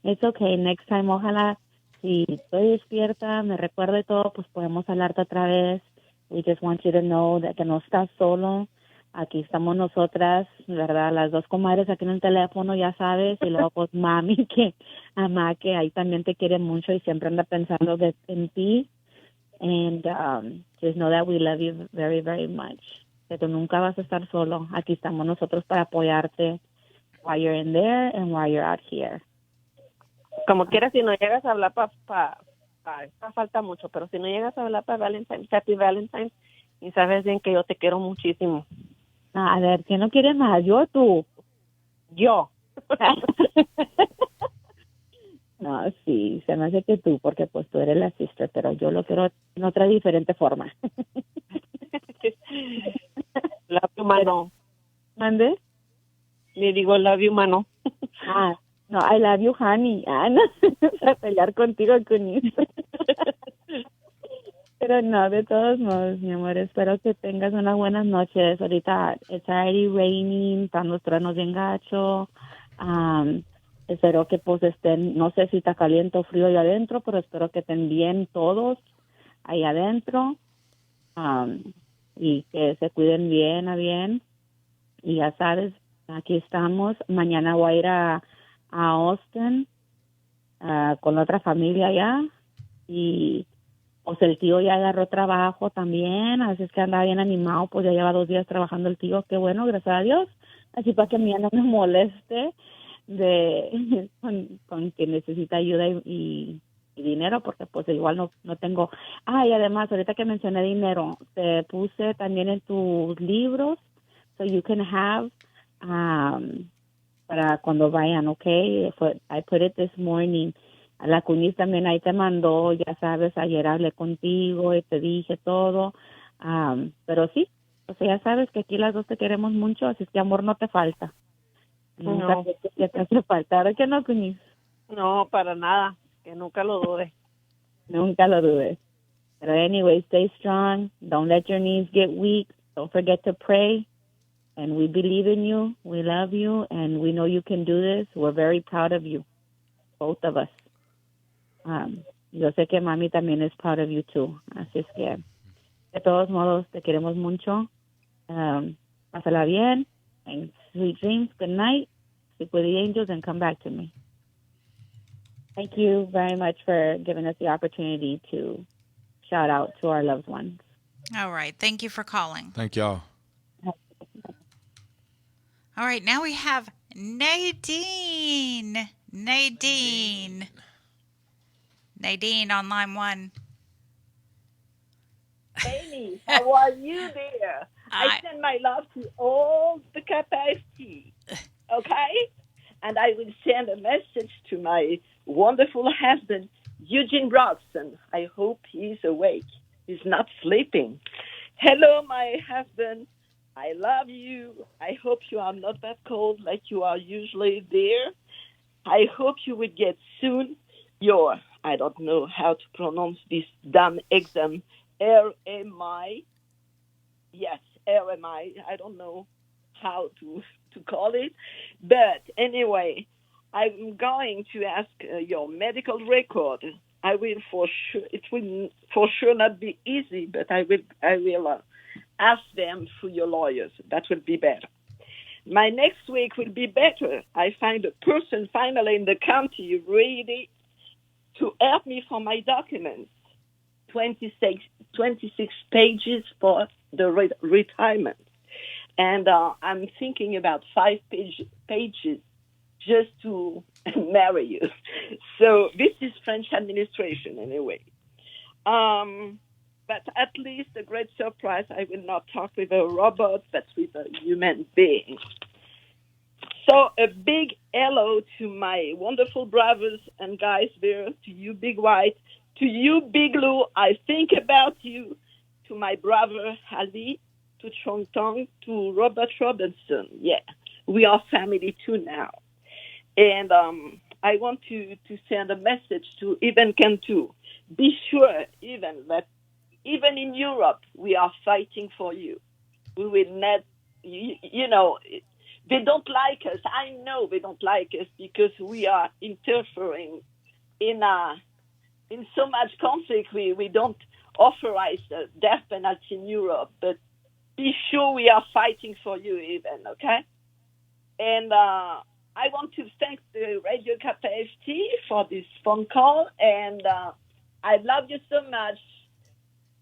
it's okay. Next time, ojalá, si estoy despierta, me recuerdo todo, pues podemos hablarte otra vez. We just want you to know que no estás solo. Aquí estamos nosotras, ¿verdad? Las 2 comadres aquí en el teléfono, ya sabes. Y luego pues mami, mamá, que ahí también te quiere mucho y siempre anda pensando en ti. And just know that we love you very, very much. Que tú nunca vas a estar solo. Aquí estamos nosotros para apoyarte while you're in there and while you're out here. Como quieras, si no llegas a hablar falta mucho, pero si no llegas a hablar para Valentine's, Happy Valentine's, y sabes bien que yo te quiero muchísimo. A ver, ¿quién no quiere más? ¿Yo o tú? Yo. No, sí, se me hace que tú, porque pues tú eres la sister, pero yo lo quiero en otra diferente forma. Love you, mano. ¿Mande? Le digo love you, mano. No, I love you, honey. No, a pelear contigo, con Pero no, de todos modos, mi amor, espero que tengas unas buenas noches. Ahorita it's already raining, están los truenos bien gacho. Espero que pues estén, no sé si está caliente o frío ahí adentro, pero espero que estén bien todos ahí adentro. Y que se cuiden bien. Y ya sabes, aquí estamos. Mañana voy a ir a Austin con otra familia allá. Y pues el tío ya agarró trabajo también, así es que anda bien animado, pues ya lleva 2 días trabajando el tío, qué bueno, gracias a Dios. Así para que a mí no me moleste con que necesita ayuda y y dinero, porque pues igual no tengo. Y además, ahorita que mencioné dinero, te puse también en tus libros, so you can have, para cuando vayan, okay? I put it this morning. A la Cuñiz también ahí te mandó, ya sabes, ayer hablé contigo y te dije todo, pero sí, o sea, ya sabes que aquí las dos te queremos mucho, así es que amor no te falta. Nunca te hace falta, ¿ahora que no, Cuñiz? No, para nada, que nunca lo dude. Nunca lo dudes. But anyway, stay strong. Don't let your knees get weak. Don't forget to pray. And we believe in you. We love you. And we know you can do this. We're very proud of you. Both of us. Yo sé que mami también is proud of you too. Así es que, de todos modos, te queremos mucho. Pásala bien. And sweet dreams. Good night. Sleep with the angels and come back to me. Thank you very much for giving us the opportunity to shout out to our loved ones. All right. Thank you for calling. Thank y'all. All right. Now we have Nadine. Nadine on line 1. Amy, how are you there? I send my love to all the KPFT, okay? And I will send a message to my wonderful husband, Eugene Broxton. I hope he's awake. He's not sleeping. Hello, my husband. I love you. I hope you are not that cold like you are usually there. I hope you will get soon your, I don't know how to pronounce this damn exam, RMI. Yes, RMI. I don't know how to call it. But anyway, I'm going to ask your medical record. I will for sure. It will for sure not be easy, but I will ask them through your lawyers. That will be better. My next week will be better. I find a person finally in the county ready to help me for my documents. 26 pages for the retirement. And I'm thinking about 5 pages just to marry you. So this is French administration anyway. But at least a great surprise, I will not talk with a robot, but with a human being. So a big hello to my wonderful brothers and guys there, to you, Big White, to you, Big Lou. I think about you, to my brother, Ali, to Chong Tong, to Robert Robinson. Yeah, we are family too now. And I want to send a message to Even Cantu. Be sure, even, that even in Europe, we are fighting for you. We will not, you know, they don't like us. I know they don't like us because we are interfering in so much conflict. We don't authorize the death penalty in Europe, but be sure we are fighting for you even, okay? And I want to thank the Radio KPFT for this phone call, and I love you so much.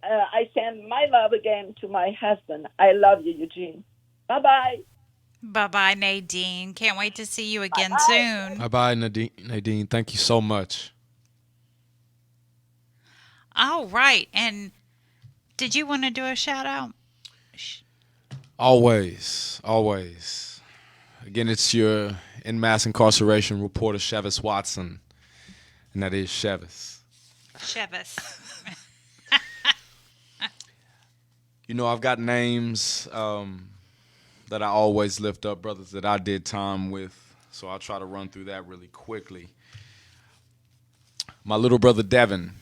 I send my love again to my husband. I love you, Eugene. Bye-bye. Bye-bye, Nadine. Can't wait to see you again soon. Bye-bye, Nadine. Thank you so much. All right. And did you want to do a shout-out? Always. Again, it's your in-mass incarceration reporter, Chevis Watson. And that is Chevis. Chevis. You know, I've got names that I always lift up, brothers that I did time with. So I'll try to run through that really quickly. My little brother, Devin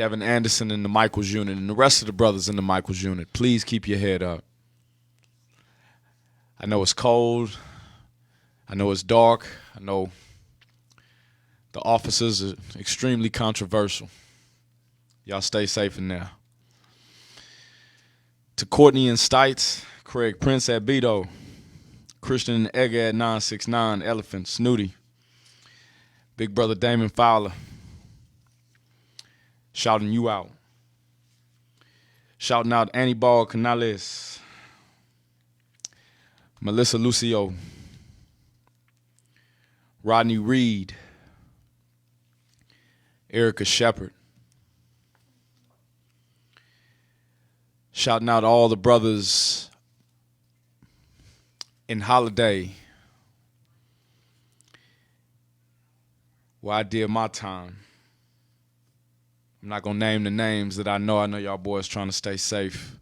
Anderson in the Michaels unit, and the rest of the brothers in the Michaels unit, please keep your head up. I know it's cold. I know it's dark. I know the officers are extremely controversial. Y'all stay safe in there. To Courtney and Stites, Craig Prince at Beto, Christian and Egg at 969, Elephant, Snooty, Big Brother Damon Fowler, shouting you out. Shouting out Anibal Canales, Melissa Lucio, Rodney Reed, Erica Shepard. Shouting out all the brothers in Holiday, where I did my time. I'm not going to name the names that I know. I know y'all boys trying to stay safe.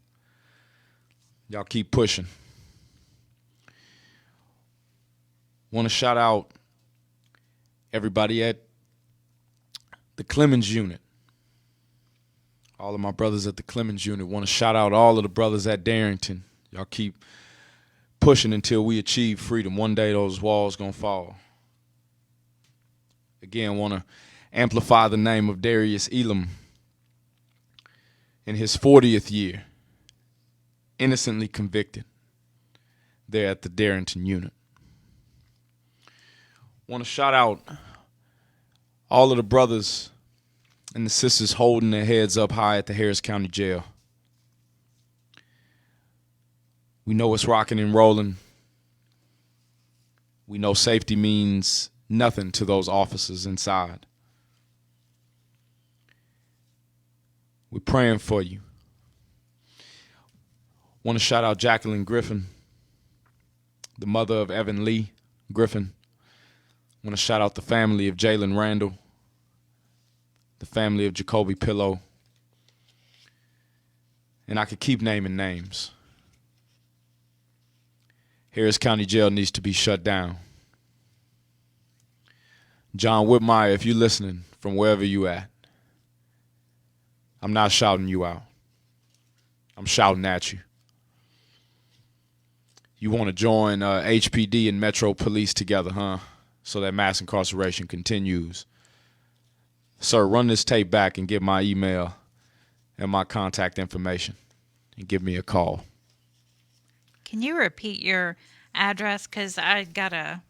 Y'all keep pushing. Want to shout out everybody at the Clemens unit. All of my brothers at the Clemens unit. Want to shout out all of the brothers at Darrington. Y'all keep pushing until we achieve freedom. One day those walls going to fall. Again, want to amplify the name of Darius Elam in his 40th year, innocently convicted there at the Darrington unit. Want to shout out all of the brothers and the sisters holding their heads up high at the Harris County Jail. We know it's rocking and rolling. We know safety means nothing to those officers inside. We're praying for you. Want to shout out Jacqueline Griffin, the mother of Evan Lee Griffin. Want to shout out the family of Jalen Randall, the family of Jacoby Pillow. And I could keep naming names. Harris County Jail needs to be shut down. John Whitmire, if you're listening from wherever you at, I'm not shouting you out. I'm shouting at you. You want to join HPD and Metro Police together, huh? So that mass incarceration continues. Sir, run this tape back and get my email and my contact information and give me a call. Can you repeat your address? Because I got a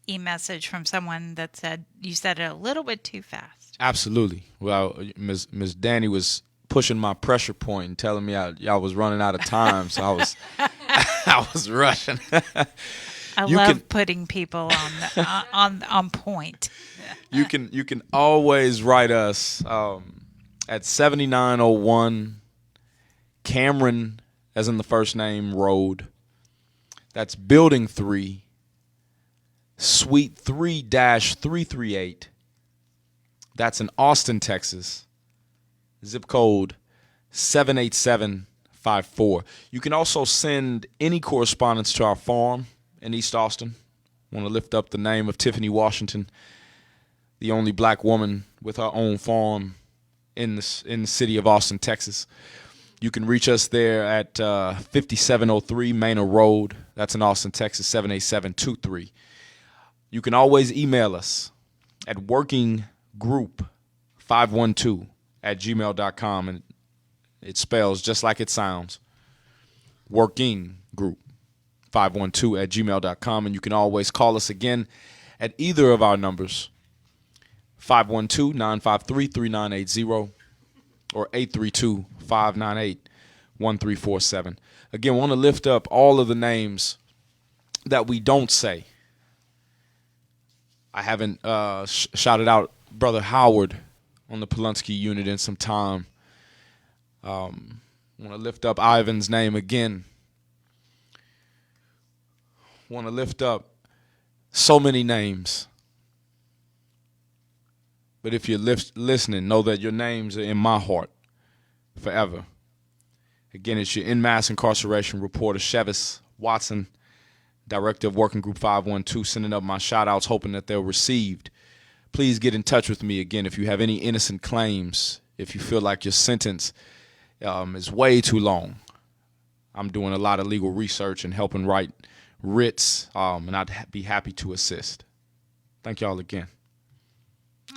e-message from someone that said you said it a little bit too fast. Absolutely. Well, Ms. Dani was pushing my pressure point and telling me y'all was running out of time, so I was I was rushing. I love putting people on point. You can always write us at 7901 Cameron, as in the first name, Road. That's Building 3, Suite 3-338. That's in Austin, Texas. Zip code 78754. You can also send any correspondence to our farm in East Austin. I want to lift up the name of Tiffany Washington, the only black woman with her own farm in the city of Austin, Texas. You can reach us there at 5703 Manor Road. That's in Austin, Texas, 78723. You can always email us at workinggroup512@gmail.com, and it spells just like it sounds, workinggroup512@gmail.com. And you can always call us again at either of our numbers, 512-953-3980 or 832-598-1347. Again, I want to lift up all of the names that we don't say. I haven't shouted out Brother Howard on the Polunsky unit in some time. I want to lift up Ivan's name again. Want to lift up so many names. But if you're listening, know that your names are in my heart forever. Again, it's your in-mass incarceration reporter, Chevis Watson, Director of Working Group 512, sending up my shout-outs, hoping that they're received. Please get in touch with me again if you have any innocent claims, if you feel like your sentence is way too long. I'm doing a lot of legal research and helping write writs, and I'd be happy to assist. Thank y'all again.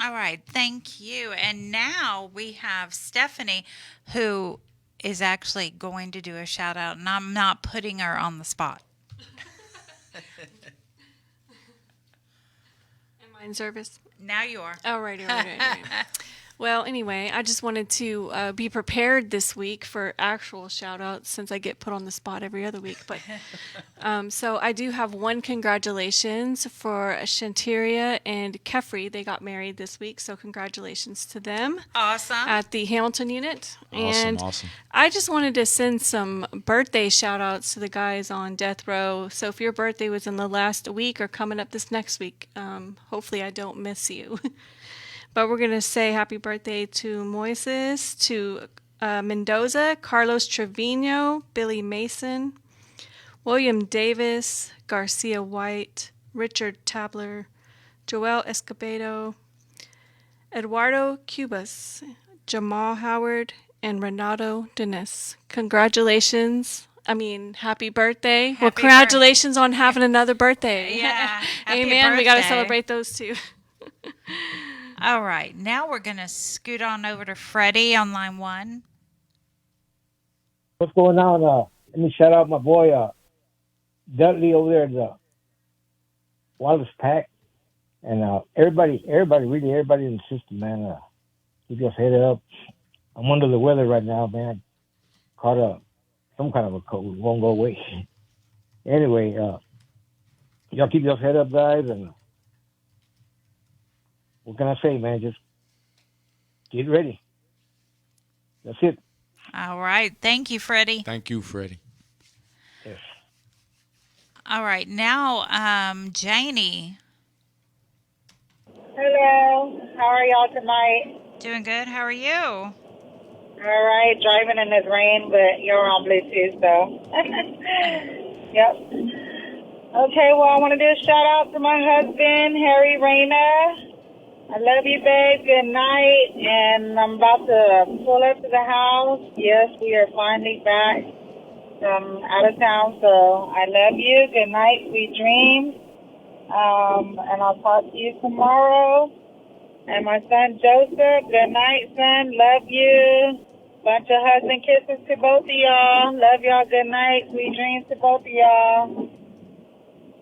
All right, thank you. And now we have Stephanie, who is actually going to do a shout out, and I'm not putting her on the spot. Am I in service? Now you are. Oh, right. Well, anyway, I just wanted to be prepared this week for actual shout-outs since I get put on the spot every other week. But so I do have one congratulations for Shantiria and Kefri. They got married this week, so congratulations to them. Awesome. At the Hamilton unit. Awesome. I just wanted to send some birthday shout-outs to the guys on death row. So if your birthday was in the last week or coming up this next week, hopefully I don't miss you. But we're going to say happy birthday to Moises, to Mendoza, Carlos Trevino, Billy Mason, William Davis, Garcia White, Richard Tabler, Joel Escobedo, Eduardo Cubas, Jamal Howard, and Renato Dennis. Congratulations. Happy birthday. Well, congratulations on having another birthday. Yeah. Amen. We got to celebrate those too. All right. Now we're going to scoot on over to Freddie on line 1. What's going on? Let me shout out my boy, Dudley over there at the Wallace Pack. And everybody in the system, man. Keep your head up. I'm under the weather right now, man. Caught some kind of a cold. It won't go away. Anyway, y'all keep your head up, guys, and what can I say, man? Just get ready. That's it. All right. Thank you, Freddie. Thank you, Freddie. Yes. All right. Now, Janie. Hello. How are y'all tonight? Doing good. How are you? All right. Driving in this rain, but you're on Bluetooth, so. Yep. Okay, well, I want to do a shout out to my husband, Harry Rayner. I love you, babe. Good night. And I'm about to pull up to the house. Yes, we are finally back from out of town. So I love you. Good night. Sweet dreams. And I'll talk to you tomorrow. And my son, Joseph. Good night, son. Love you. Bunch of hugs and kisses to both of y'all. Love y'all. Good night. Sweet dreams to both of y'all.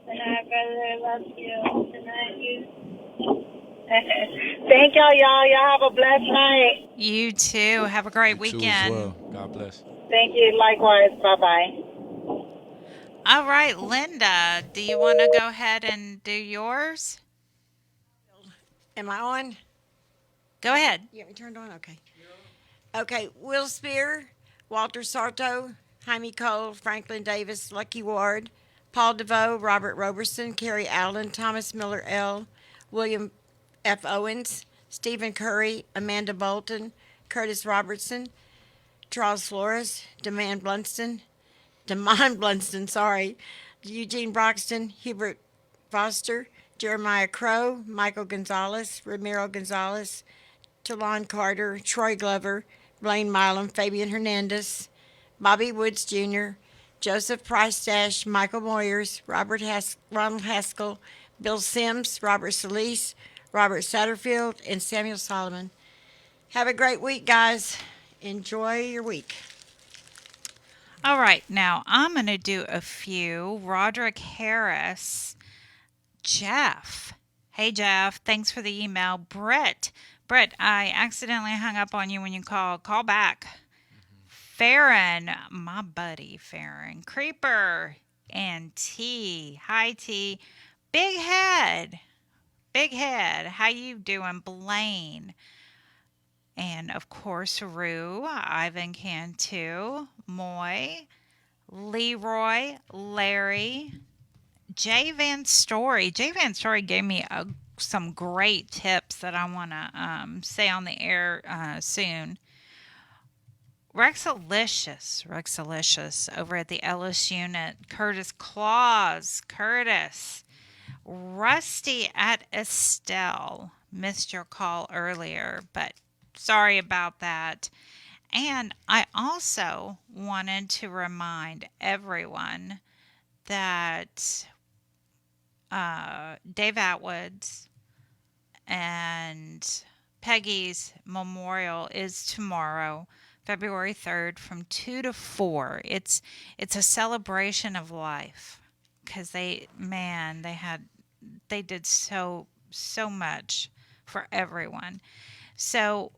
Good night, brother. Love you. Good night, you. Thank y'all. Y'all have a blessed night. You too. Have a great weekend. You as well. God bless. Thank you. Likewise. Bye-bye. All right, Linda, do you want to go ahead and do yours? Am I on? Go ahead. You got me turned on? Okay. Okay. Will Spear, Walter Sarto, Jaime Cole, Franklin Davis, Lucky Ward, Paul DeVoe, Robert Roberson, Kerry Allen, Thomas Miller L., William F. Owens, Stephen Curry, Amanda Bolton, Curtis Robertson, Charles Flores, Demond Blunston, Eugene Broxton, Hubert Foster, Jeremiah Crow, Michael Gonzalez, Ramiro Gonzalez, Talon Carter, Troy Glover, Blaine Milam, Fabian Hernandez, Bobby Woods Jr., Joseph Price Dash, Michael Moyers, Ronald Haskell, Bill Sims, Robert Solis, Robert Satterfield, and Samuel Solomon. Have a great week, guys. Enjoy your week. All right, now I'm going to do a few. Roderick Harris, Jeff. Hey, Jeff, thanks for the email. Brett, I accidentally hung up on you when you called. Call back. Farron, my buddy Farron. Creeper and T. Hi, T. Big Head. How you doing? Blaine. And, of course, Rue, Ivan Cantu, Moy, Leroy, Larry, Jay Van Story. Jay Van Story gave me some great tips that I want to say on the air soon. Rexalicious over at the Ellis unit. Curtis Claus. Rusty at Estelle. Missed your call earlier, but sorry about that. And I also wanted to remind everyone that Dave Atwood's and Peggy's memorial is tomorrow, February 3rd from 2 to 4. It's a celebration of life because they did so much for everyone. So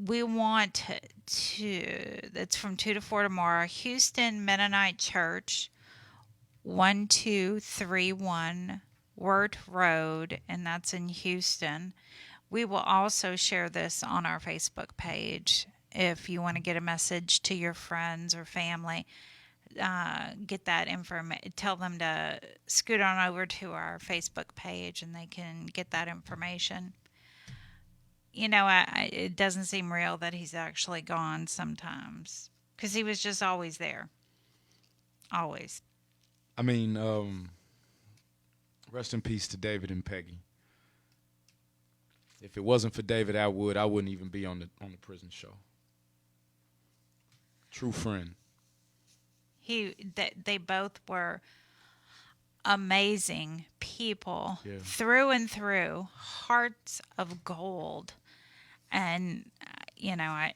we want it's from 2 to 4 tomorrow, Houston Mennonite Church, 1231 Wirt Road, and that's in Houston. We will also share this on our Facebook page. If you want to get a message to your friends or family, get that information. Tell them to scoot on over to our Facebook page, and they can get that information. You know, it doesn't seem real that he's actually gone sometimes, because he was just always there. Always. I mean, rest in peace to David and Peggy. If it wasn't for David Atwood, I wouldn't even be on the prison show. True friend. They both were amazing people, Yeah. through and through, hearts of gold. And you know, I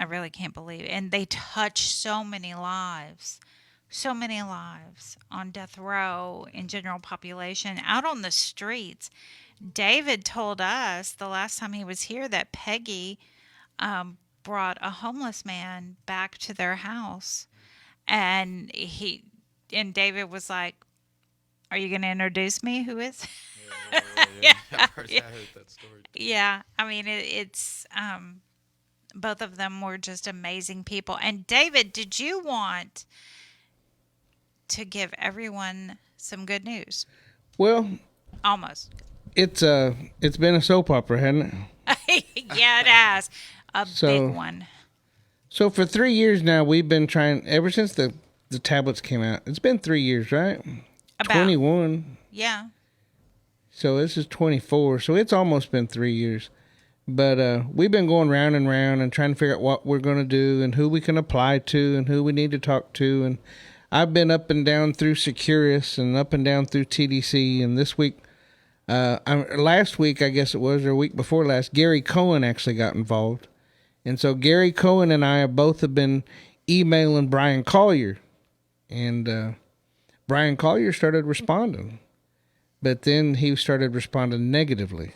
really can't believe it. And they touched so many lives on death row, in general population, out on the streets. David told us the last time he was here that Peggy brought a homeless man back to their house, and David was like, "Are you going to introduce me? Who is?" Yeah. I heard that story. Yeah, I mean, it's both of them were just amazing people. And David, did you want to give everyone some good news? Well, Almost. it's been a soap opera, hasn't it? Yeah, it has. So- Big one. So for 3 years now, we've been trying, ever since the tablets came out. It's been 3 years, right? About. 21. Yeah. So this is 24. So it's almost been 3 years. But we've been going round and round and trying to figure out what we're going to do and who we can apply to and who we need to talk to. And I've been up and down through Securus and up and down through TDC. And this week, last week, I guess it was, or a week before last, Gary Cohen actually got involved. And so Gary Cohen and I have been emailing Brian Collier. And Brian Collier started responding. But then he started responding negatively.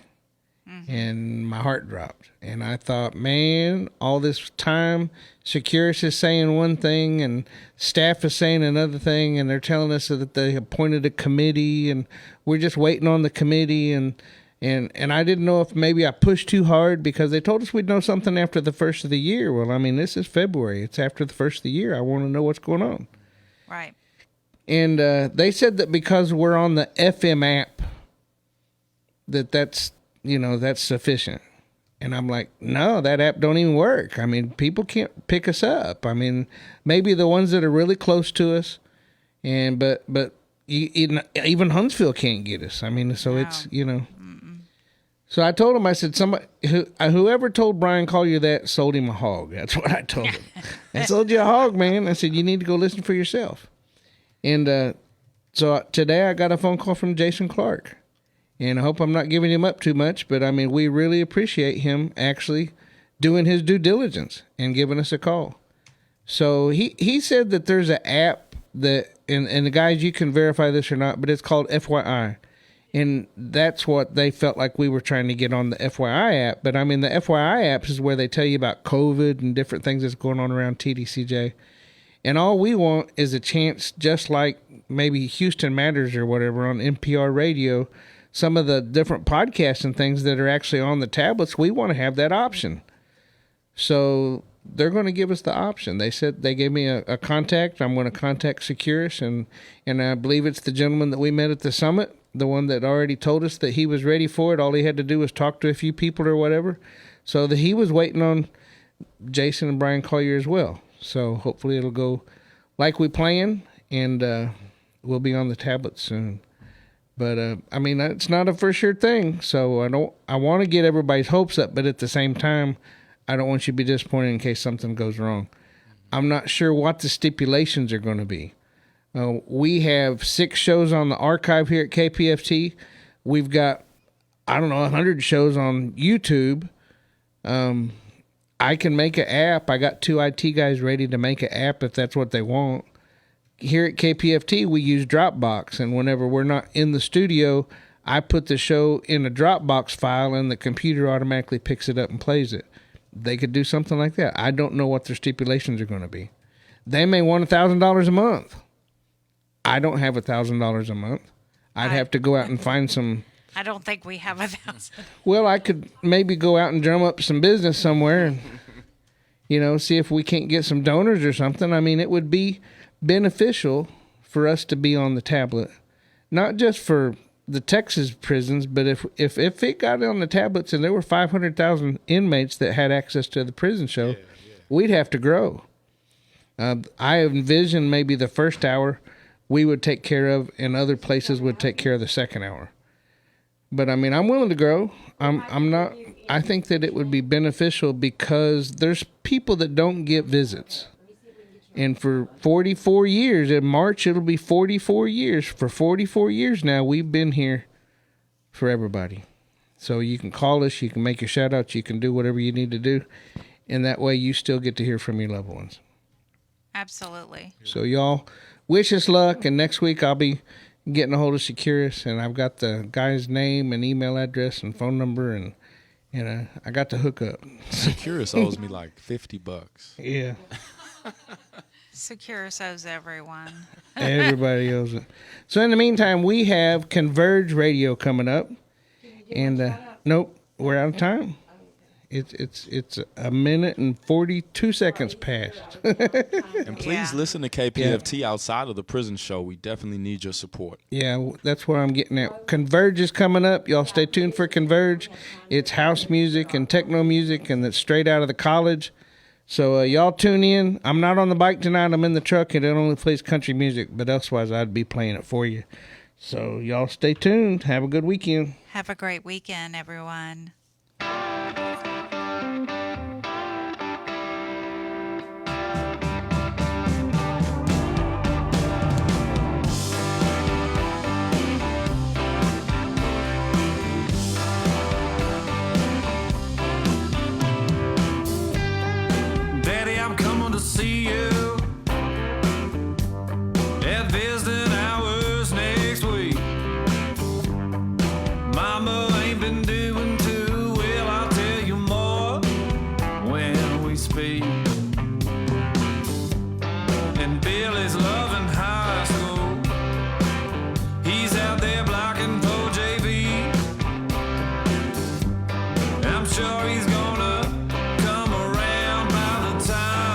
And my heart dropped. And I thought, man, all this time, Securus is saying one thing and staff is saying another thing, and they're telling us that they appointed a committee, and we're just waiting on the committee. And I didn't know if maybe I pushed too hard, because they told us we'd know something after the first of the year. Well, I mean, this is February. It's after the first of the year. I want to know what's going on. Right. And they said that because we're on the FM app, that's sufficient. And I'm like, no, that app don't even work. I mean, people can't pick us up. I mean, maybe the ones that are really close to us, but even Huntsville can't get us. I mean, so it's, So I told him, I said, whoever told Brian Collier that sold him a hog. That's what I told him. I sold you a hog, man. I said, you need to go listen for yourself. And so today I got a phone call from Jason Clark. And I hope I'm not giving him up too much, but I mean, we really appreciate him actually doing his due diligence and giving us a call. So he said that there's an app that, and the guys, you can verify this or not, but it's called FYI. And that's what they felt like we were trying to get on the FYI app. But I mean, the FYI app is where they tell you about COVID and different things that's going on around TDCJ. And all we want is a chance, just like maybe Houston Matters or whatever on NPR radio, some of the different podcasts and things that are actually on the tablets, we want to have that option. So they're going to give us the option. They said they gave me a contact. I'm going to contact Securus, and I believe it's the gentleman that we met at the summit, the one that already told us that he was ready for it. All he had to do was talk to a few people or whatever. So that he was waiting on Jason and Brian Collier as well. So hopefully it'll go like we planned, and we'll be on the tablet soon. But I mean, it's not a for sure thing. So I want to get everybody's hopes up, but at the same time, I don't want you to be disappointed in case something goes wrong. I'm not sure what the stipulations are going to be. We have 6 shows on the archive here at KPFT. We've got, 100 shows on YouTube. I can make an app. I got 2 IT guys ready to make an app if that's what they want. Here at KPFT, we use Dropbox, and whenever we're not in the studio, I put the show in a Dropbox file and the computer automatically picks it up and plays it. They could do something like that. I don't know what their stipulations are going to be. They may want $1,000 a month. I don't have $1,000 a month. I'd have to go out and find some. I don't think we have 1,000. Well, I could maybe go out and drum up some business somewhere and, see if we can't get some donors or something. I mean, it would be beneficial for us to be on the tablet, not just for the Texas prisons, but if it got on the tablets and there were 500,000 inmates that had access to the prison show, we'd have to grow. I envision maybe the first hour we would take care of, and other places would take care of the second hour. But I mean, I'm willing to grow. I'm not. I think that it would be beneficial because there's people that don't get visits. And for 44 years, in March, it'll be 44 years. For 44 years now, we've been here for everybody. So you can call us, you can make your shout outs, you can do whatever you need to do. And that way you still get to hear from your loved ones. Absolutely. So y'all wish us luck. And next week I'll be getting a hold of Securus. And I've got the guy's name and email address and phone number. And I got the hookup. Securus owes me like $50. Yeah. Securus owes everyone. Everybody owes it. So in the meantime, we have Cnvrge Radio coming up, and nope, we're out of time. It's a minute and 42 seconds past. And please listen to KPFT outside of the prison show. We definitely need your support. Yeah, that's where I'm getting at. Cnvrge is coming up. Y'all stay tuned for Cnvrge. It's house music and techno music, and it's straight out of the college. So y'all tune in. I'm not on the bike tonight. I'm in the truck, and it only plays country music, but elsewise I'd be playing it for you. So y'all stay tuned. Have a good weekend. Have a great weekend, everyone. See you at visiting hours next week. Mama ain't been doing too well, I'll tell you more when we speak. And Billy's loving high school. He's out there blocking for JV. I'm sure he's gonna come around by the time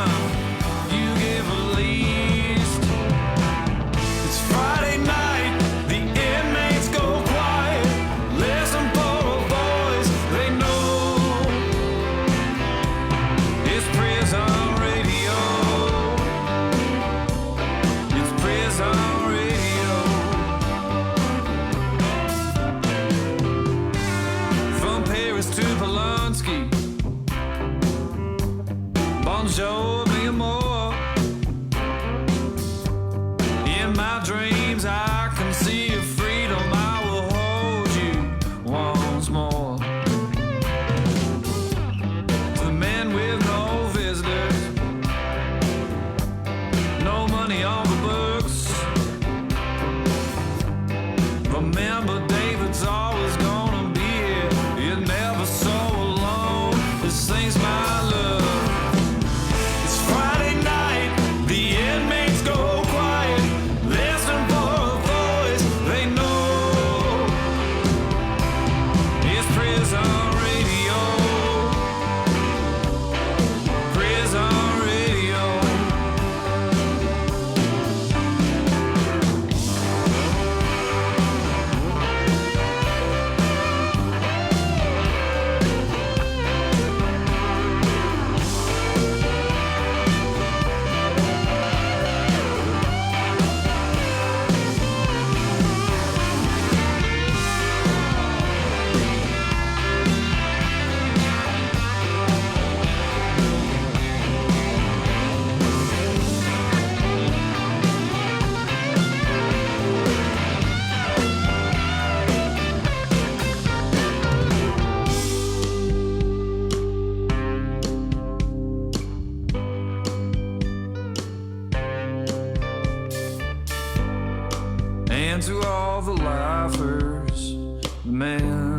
show me more. In my dreams I can see your freedom. I will hold you once more. To the men with no visitors, no money on the books. Remember, David's always gonna be here. You're never so alone. This thing's my love. And to all the laughers man.